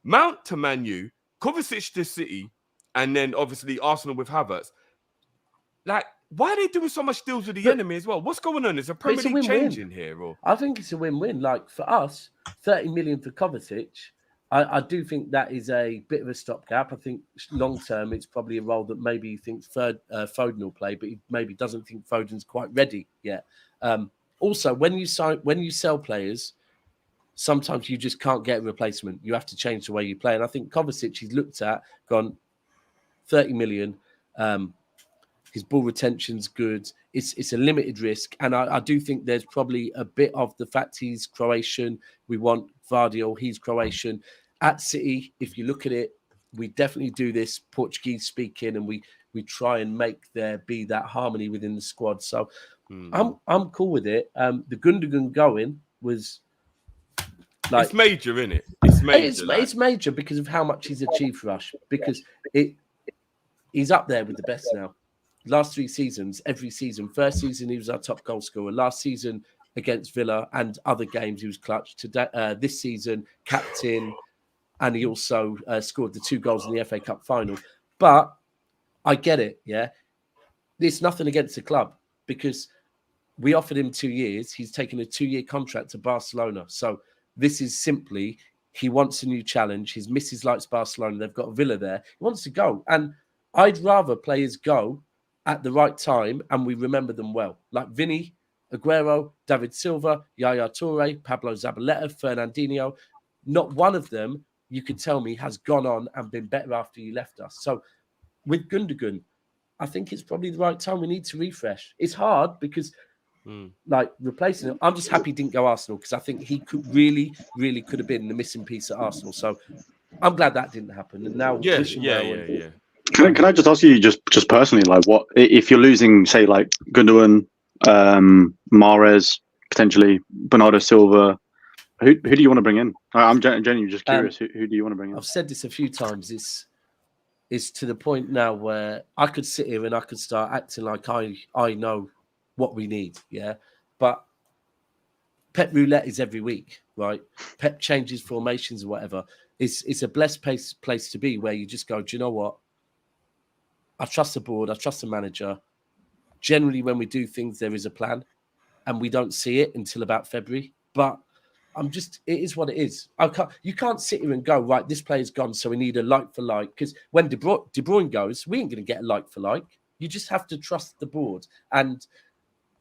Mount to Man U, Kovacic to City, and then obviously Arsenal with Havertz. Like, why are they doing so much deals with the enemy as well? What's going on? Is a Premier League changing here? Or I think it's a win-win. Like, for us, 30 million for Kovacic, I do think that is a bit of a stopgap. I think long-term, it's probably a role that maybe he thinks Foden will play, but he maybe doesn't think Foden's quite ready yet. Also, when you sell players, sometimes you just can't get a replacement. You have to change the way you play. And I think Kovacic, he's looked at, gone 30 million. His ball retention's good. It's a limited risk. And I do think there's probably a bit of the fact he's Croatian. We want Vardiol, he's Croatian. At City, if you look at it, we definitely do this Portuguese speaking, and we try and make there be that harmony within the squad. So I'm cool with it. The Gundogan going was like, it's major, isn't it? It's major. It's major because of how much he's achieved for us. Because he's up there with the best now. Last 3 seasons, every season. First season, he was our top goal scorer. Last season against Villa and other games, he was clutch. Today, this season, captain, and he also scored the 2 goals in the FA Cup final. But I get it, yeah. There's nothing against the club because we offered him 2 years. He's taken a 2-year contract to Barcelona. So this is simply, he wants a new challenge. His missus likes Barcelona. They've got a Villa there. He wants to go. And I'd rather players go at the right time and we remember them well. Like Vinny, Aguero, David Silva, Yaya Toure, Pablo Zabaleta, Fernandinho. Not one of them, you could tell me, has gone on and been better after you left us. So with Gundogan, I think it's probably the right time. We need to refresh. It's hard because like replacing him. I'm just happy he didn't go Arsenal because I think he could really could have been the missing piece at Arsenal. So I'm glad that didn't happen. And now wish him well. Yeah. Can I just ask you just personally, like, what if you're losing, say, like Gundogan, Mahrez, potentially Bernardo Silva? Who do you want to bring in? I'm genuinely just curious. Who do you want to bring in? I've said this a few times. It's to the point now where I could sit here and I could start acting like I know what we need, yeah. But Pep roulette is every week, right? Pep changes formations or whatever. It's a blessed place to be where you just go, do you know what? I trust the board. I trust the manager. Generally, when we do things, there is a plan, and we don't see it until about February. But it is what it is. You can't sit here and go, right, this player's gone, so we need a like for like. Because when De Bruyne goes, we ain't going to get a like for like. You just have to trust the board. And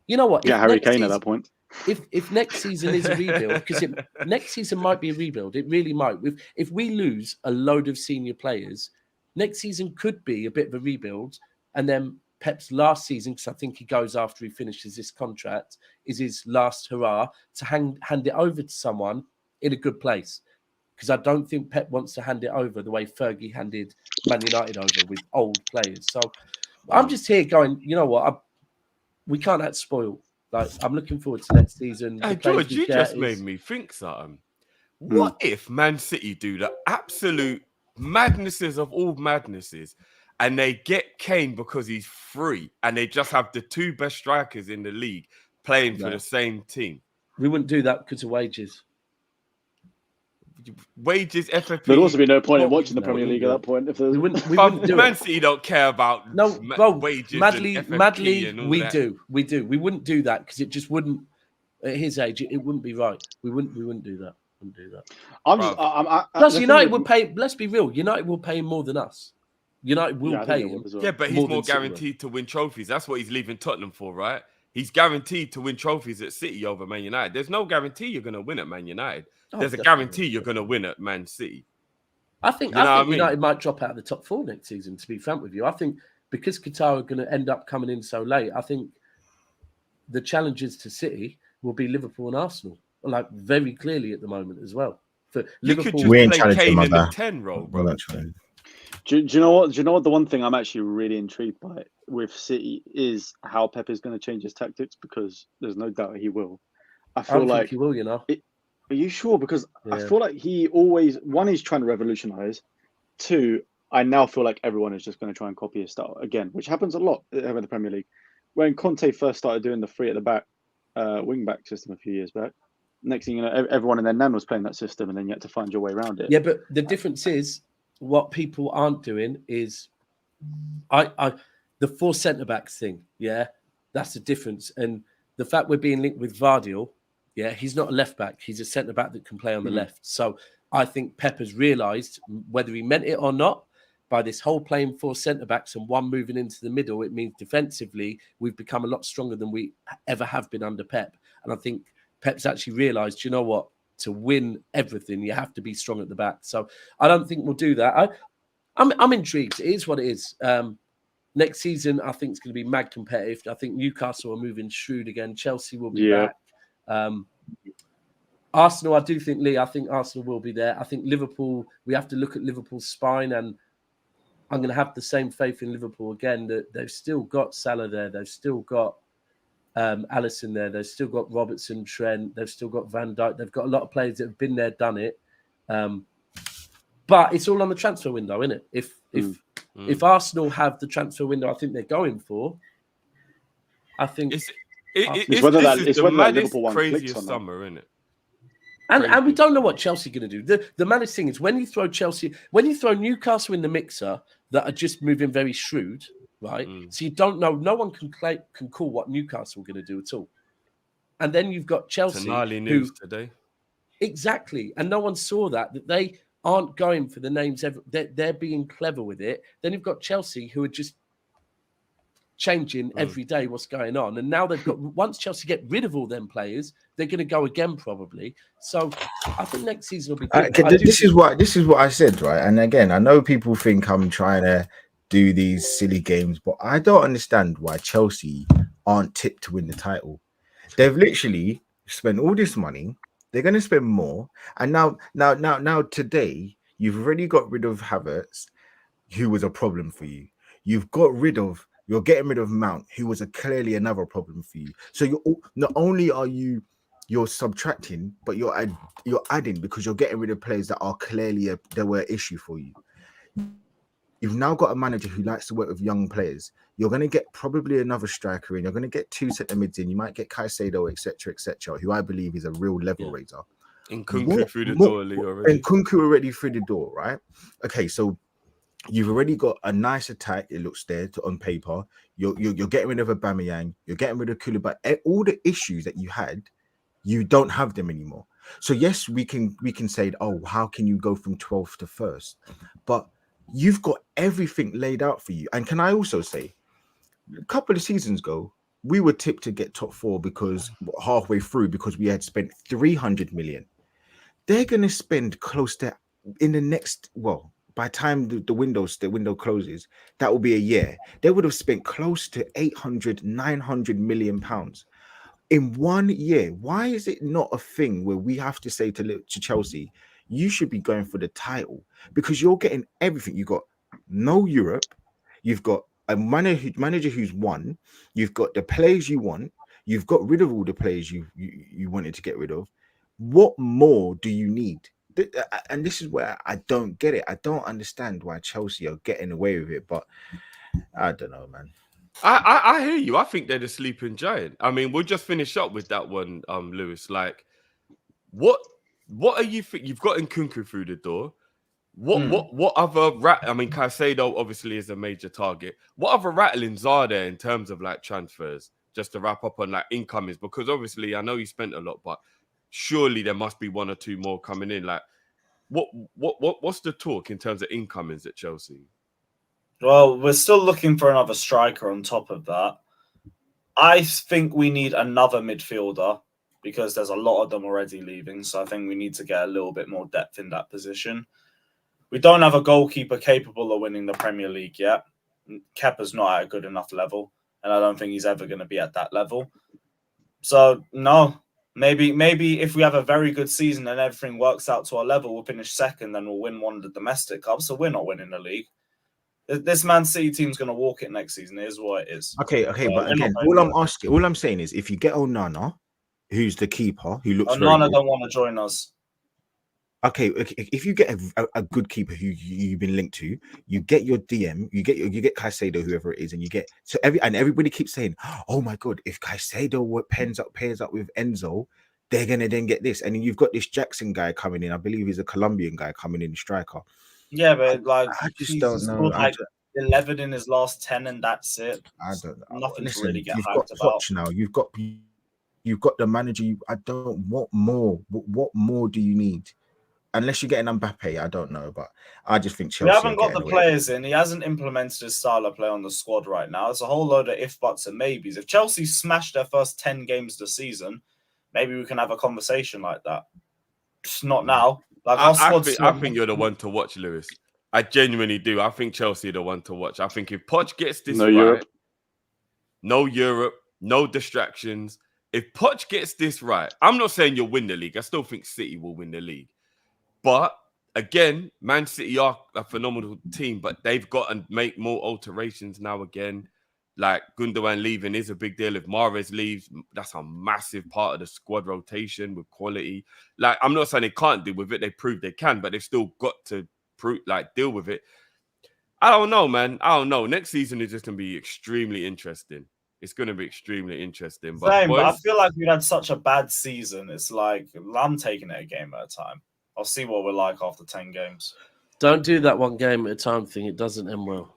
you know what? Yeah, Harry Kane at that point. If next season is a rebuild, because next season might be a rebuild, it really might. If we lose a load of senior players, next season could be a bit of a rebuild. And then Pep's last season, because I think he goes after he finishes this contract, is his last hurrah to hand it over to someone in a good place. Because I don't think Pep wants to hand it over the way Fergie handed Man United over with old players. So I'm just here going, you know what? We can't act spoiled. Like, I'm looking forward to next season. Hey, George, you just made me think something. What if Man City do the absolute madnesses of all madnesses and they get Kane because he's free and they just have the two best strikers in the league playing for the same team? We wouldn't do that because of wages. Wages, FFP. There'd also be no point in watching the Premier League at that point. If we wouldn't do Man City don't care about wages. Madly, and we do. We wouldn't do that because it just wouldn't. At his age, it wouldn't be right. We wouldn't do that. Plus, United would pay. Let's be real. United will pay him more than us. United will pay him. Well. Yeah, but he's more guaranteed to win trophies. That's what he's leaving Tottenham for, right? He's guaranteed to win trophies at City over Man United. There's no guarantee you're going to win at Man United. There's a guarantee you're going to win at Man City. I think United might drop out of the top four next season, to be frank with you. I think because Qatar are going to end up coming in so late, I think the challenges to City will be Liverpool and Arsenal, like very clearly at the moment as well. For Liverpool, could just play Kane in the 10 role, bro. Do you know what? The one thing I'm actually really intrigued by with City is how Pep is going to change his tactics, because there's no doubt he will. I feel like he will. You know, are you sure? Because I feel like he always, one, he's trying to revolutionize. Two, I now feel like everyone is just going to try and copy his style again, which happens a lot in the Premier League. When Conte first started doing the three at the back wing back system a few years back, next thing you know, everyone in their nan was playing that system, and then you had to find your way around it. Yeah, but the difference is what people aren't doing is the four centre backs thing. Yeah, that's the difference, and the fact we're being linked with Vardiel. Yeah, he's not a left back. He's a centre back that can play on the left. So I think Pep has realised, whether he meant it or not, by this whole playing four centre backs and one moving into the middle, it means defensively we've become a lot stronger than we ever have been under Pep. And I think Pep's actually realised, you know what, to win everything, you have to be strong at the back. So I don't think we'll do that. I'm intrigued. It is what it is. Next season, I think it's going to be mad competitive. I think Newcastle are moving shrewd again. Chelsea will be back. Arsenal, I do think, Lee, I think Arsenal will be there. I think Liverpool, we have to look at Liverpool's spine, and I'm going to have the same faith in Liverpool again, that they've still got Salah there. They've still got Alisson there. They've still got Robertson, Trent. They've still got Van Dijk. They've got a lot of players that have been there, done it. But it's all on the transfer window, isn't it? If Arsenal have the transfer window I think they're going for, I think it's whether Liverpool one craziest summer, isn't it? And we don't know what Chelsea are going to do. The maddest thing is when you throw Newcastle in the mixer that are just moving very shrewd, right? So you don't know. No one can call what Newcastle are going to do at all. And then you've got Chelsea, Tonali news today. Exactly, and no one saw that they aren't going for the names. They're being clever with it. Then you've got Chelsea, who are just changing every day what's going on, and now they've got, once Chelsea get rid of all them players, they're going to go again probably. So I think next season will be good. This is what I said, right? And again, I know people think I'm trying to do these silly games, but I don't understand why Chelsea aren't tipped to win the title. They've literally spent all this money. They're going to spend more. And now, today, you've already got rid of Havertz, who was a problem for you. You're getting rid of Mount, who was clearly another problem for you. So not only are you're subtracting, but you're adding, because you're getting rid of players that are clearly there were an issue for you. You've now got a manager who likes to work with young players. You're going to get probably another striker in. You're going to get 2 centre mids in. You might get Caicedo, etc., who I believe is a real level raiser. And Kunku through the door, Lee, already. And Kunku already through the door, right? Okay, so you've already got a nice attack. It looks there on paper. You're getting rid of Aubameyang. You're getting rid of Koulibaly. All the issues that you had, you don't have them anymore. So yes, we can say, oh, how can you go from 12th to 1st? But you've got everything laid out for you. And can I also say, a couple of seasons ago, we were tipped to get top 4 because halfway through, because we had spent 300 million. They're going to spend close to, in the next, well, by the time the window closes, that will be a year. They would have spent close to 800, 900 million pounds in 1 year. Why is it not a thing where we have to say to Chelsea, you should be going for the title, because you're getting everything. You've got no Europe. You've got a manager who's won. You've got the players you want. You've got rid of all the players you wanted to get rid of. What more do you need? And this is where I don't get it. I don't understand why Chelsea are getting away with it, but I don't know, man. I hear you. I think they're the sleeping giant. I mean, we'll just finish up with that one, Lewis. Like, what are you think you've got Nkunku through the door? What other I mean, Caicedo obviously is a major target. What other rattlings are there in terms of like transfers? Just to wrap up on like incomings, because obviously I know you spent a lot, but surely there must be 1 or 2 more coming in. Like, what's the talk in terms of incomings at Chelsea? Well, we're still looking for another striker on top of that. I think we need another midfielder, because there's a lot of them already leaving. So I think we need to get a little bit more depth in that position. We don't have a goalkeeper capable of winning the Premier League yet. Kepa's not at a good enough level, and I don't think he's ever going to be at that level. So, no. Maybe if we have a very good season and everything works out to our level, we'll finish second and we'll win one of the domestic cups. So we're not winning the league. This Man City team's going to walk it next season. It is what it is. Okay, but again, all I'm saying is, if you get Onana, who's the keeper, who looks very Onana good, don't want to join us. Okay, if you get a good keeper who you've been linked to, you get your DM, you get Caicedo, whoever it is, and you get everybody keeps saying, oh my god, if Caicedo pairs up with Enzo, they're gonna then get this, and then you've got this Jackson guy coming in. I believe he's a Colombian guy coming in, striker. Yeah, but like I just don't know. Like 11 in his last 10, and that's it. I don't know. Nothing Listen, to really get you've hyped got about. Poch now. You've got the manager. I don't. What more? What more do you need? Unless you get an Mbappe, I don't know, but I just think Chelsea. We haven't got the players in. He hasn't implemented his style of play on the squad right now. It's a whole load of if, buts, and maybes. If Chelsea smash their first 10 games this season, maybe we can have a conversation like that. Just not now. Like I think you're the one to watch, Lewis. I genuinely do. I think Chelsea are the one to watch. I think if Poch gets this right, no Europe, no distractions. If Poch gets this right, I'm not saying you'll win the league. I still think City will win the league. But again, Man City are a phenomenal team, but they've got to make more alterations now again. Like Gundogan leaving is a big deal. If Mahrez leaves, that's a massive part of the squad rotation with quality. Like, I'm not saying they can't deal with it. They proved they can, but they've still got to deal with it. I don't know, man. I don't know. Next season is just going to be extremely interesting. It's going to be extremely interesting. But, but I feel like we've had such a bad season. It's like, I'm taking it a game at a time. I'll see what we're like after 10 games. Don't do that one game at a time thing. It doesn't end well.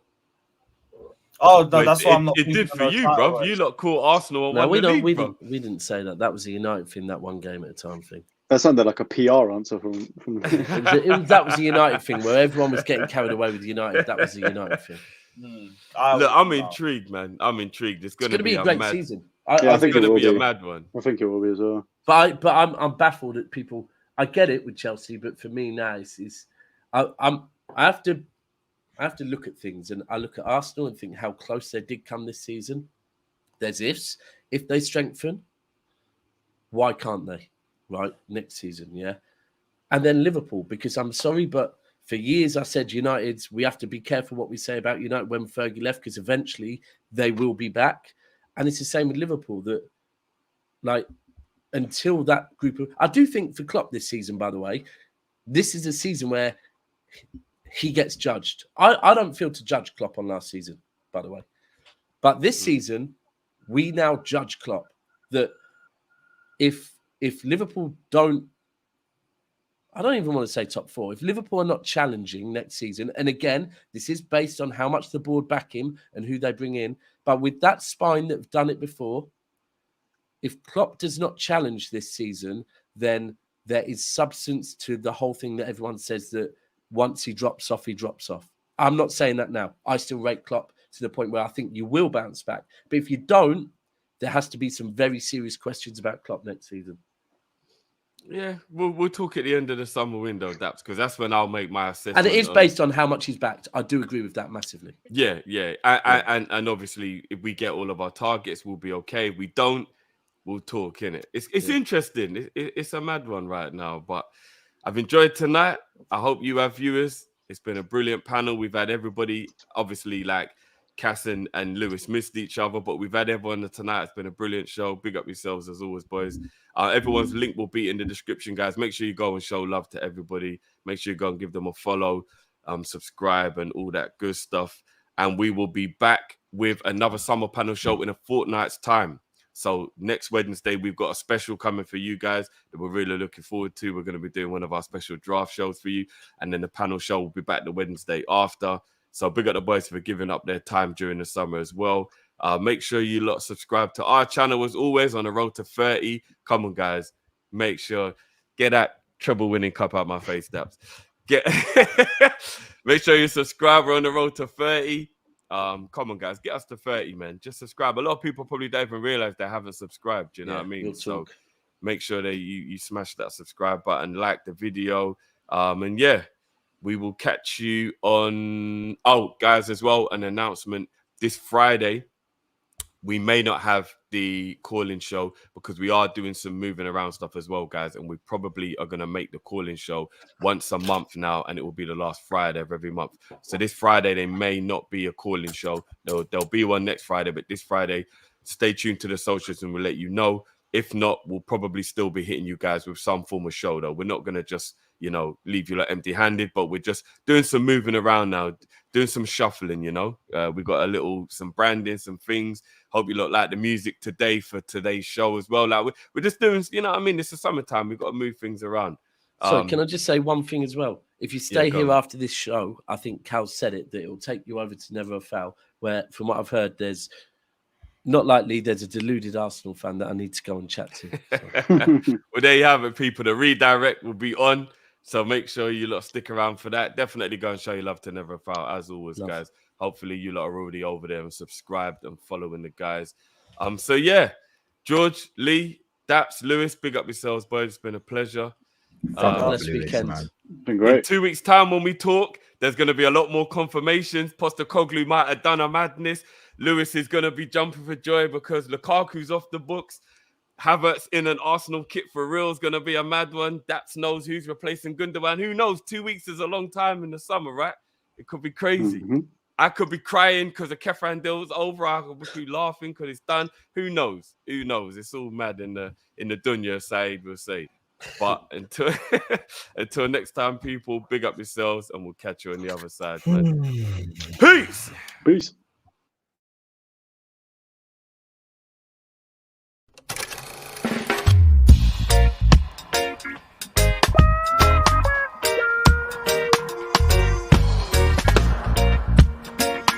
Oh, no, that's why I'm not. It did for you, bro. You lot caught Arsenal. No, we didn't say that. That was a United thing. That one game at a time thing. That sounded like a PR answer from. That was a United thing where everyone was getting carried away with United. That was a United thing. Look, I'm intrigued, man. I'm intrigued. It's going to be a great season. I think it's going to be a mad one. I think it will be as well. But I'm baffled at people. I get it with Chelsea, but for me now, I have to look at things, and I look at Arsenal and think how close they did come this season. There's ifs. If they strengthen, Why can't they? Right, next season, yeah. And then Liverpool, because I'm sorry, but for years I said United, we have to be careful what we say about United when Fergie left, because eventually they will be back. And it's the same with Liverpool, that like until that group of, I do think for Klopp this season, by the way, this is a season where he gets judged. I don't feel to judge Klopp on last season, by the way. But this season, we now judge Klopp that if Liverpool don't, I don't even want to say top 4. If Liverpool are not challenging next season, and again, this is based on how much the board back him and who they bring in, but with that spine that have done it before, if Klopp does not challenge this season, then there is substance to the whole thing that everyone says that once he drops off, he drops off. I'm not saying that now. I still rate Klopp to the point where I think you will bounce back. But if you don't, there has to be some very serious questions about Klopp next season. Yeah, we'll talk at the end of the summer window, Daps, because that's when I'll make my assessment. And it is based on how much he's backed. I do agree with that massively. Yeah. And obviously, if we get all of our targets, we'll be okay. If we don't, we'll talk, innit? It's interesting. It's a mad one right now, but I've enjoyed tonight. I hope you have, viewers. It's been a brilliant panel. We've had everybody, obviously, like Cass and Lewis missed each other, but we've had everyone tonight. It's been a brilliant show. Big up yourselves as always, boys. Everyone's link will be in the description, guys. Make sure you go and show love to everybody. Make sure you go and give them a follow, subscribe, and all that good stuff. And we will be back with another summer panel show in a fortnight's time. So next Wednesday, we've got a special coming for you guys that we're really looking forward to. We're going to be doing one of our special draft shows for you. And then the panel show will be back the Wednesday after. So big up the boys for giving up their time during the summer as well. Make sure you lot subscribe to our channel as always on the road to 30. Come on, guys. Make sure, get that treble winning cup out my face, Daps. Make sure you subscribe. We're on the road to 30. Come on, guys. Get us to 30, man. Just subscribe. A lot of people probably don't even realize they haven't subscribed. You know what I mean? So make sure that you smash that subscribe button, like the video. And yeah, we will catch you on... Oh, guys, as well, an announcement. This Friday, we may not have the call-in show because we are doing some moving around stuff as well, guys. And we probably are going to make the call-in show once a month now, and it will be the last Friday of every month. So this Friday, there may not be a call-in show. There'll be one next Friday, but this Friday, stay tuned to the socials and we'll let you know. If not, we'll probably still be hitting you guys with some form of show, though. We're not going to just, leave you like empty-handed, but we're just doing some moving around now, doing some shuffling, We got some branding, some things. Hope you look like the music today for today's show as well. Like we're just doing, it's the summertime. We've got to move things around. So can I just say one thing as well? If you stay here after this show, I think Cal said it, that it will take you over to Never a Foul, where from what I've heard, there's a deluded Arsenal fan that I need to go and chat to. So. Well, there you have it, people. The redirect will be on. So make sure you lot stick around for that. Definitely go and show your love to Never a Foul, as always, guys. Hopefully you lot are already over there and subscribed and following the guys. So yeah, George, Lee, Daps, Lewis, big up yourselves, boys. It's been a pleasure. Blessed weekend. Been great. In 2 weeks' time when we talk, there's going to be a lot more confirmations. Postecoglou might have done a madness. Lewis is going to be jumping for joy because Lukaku's off the books. Havertz in an Arsenal kit for real is going to be a mad one. Daps knows who's replacing Gundogan. Who knows? 2 weeks is a long time in the summer, right? It could be crazy. Mm-hmm. I could be crying because the Kefran deal's over. I could be laughing because it's done. Who knows? Who knows? It's all mad in the dunya side, we'll say. But until next time, people, big up yourselves and we'll catch you on the other side. Man. Peace. Peace.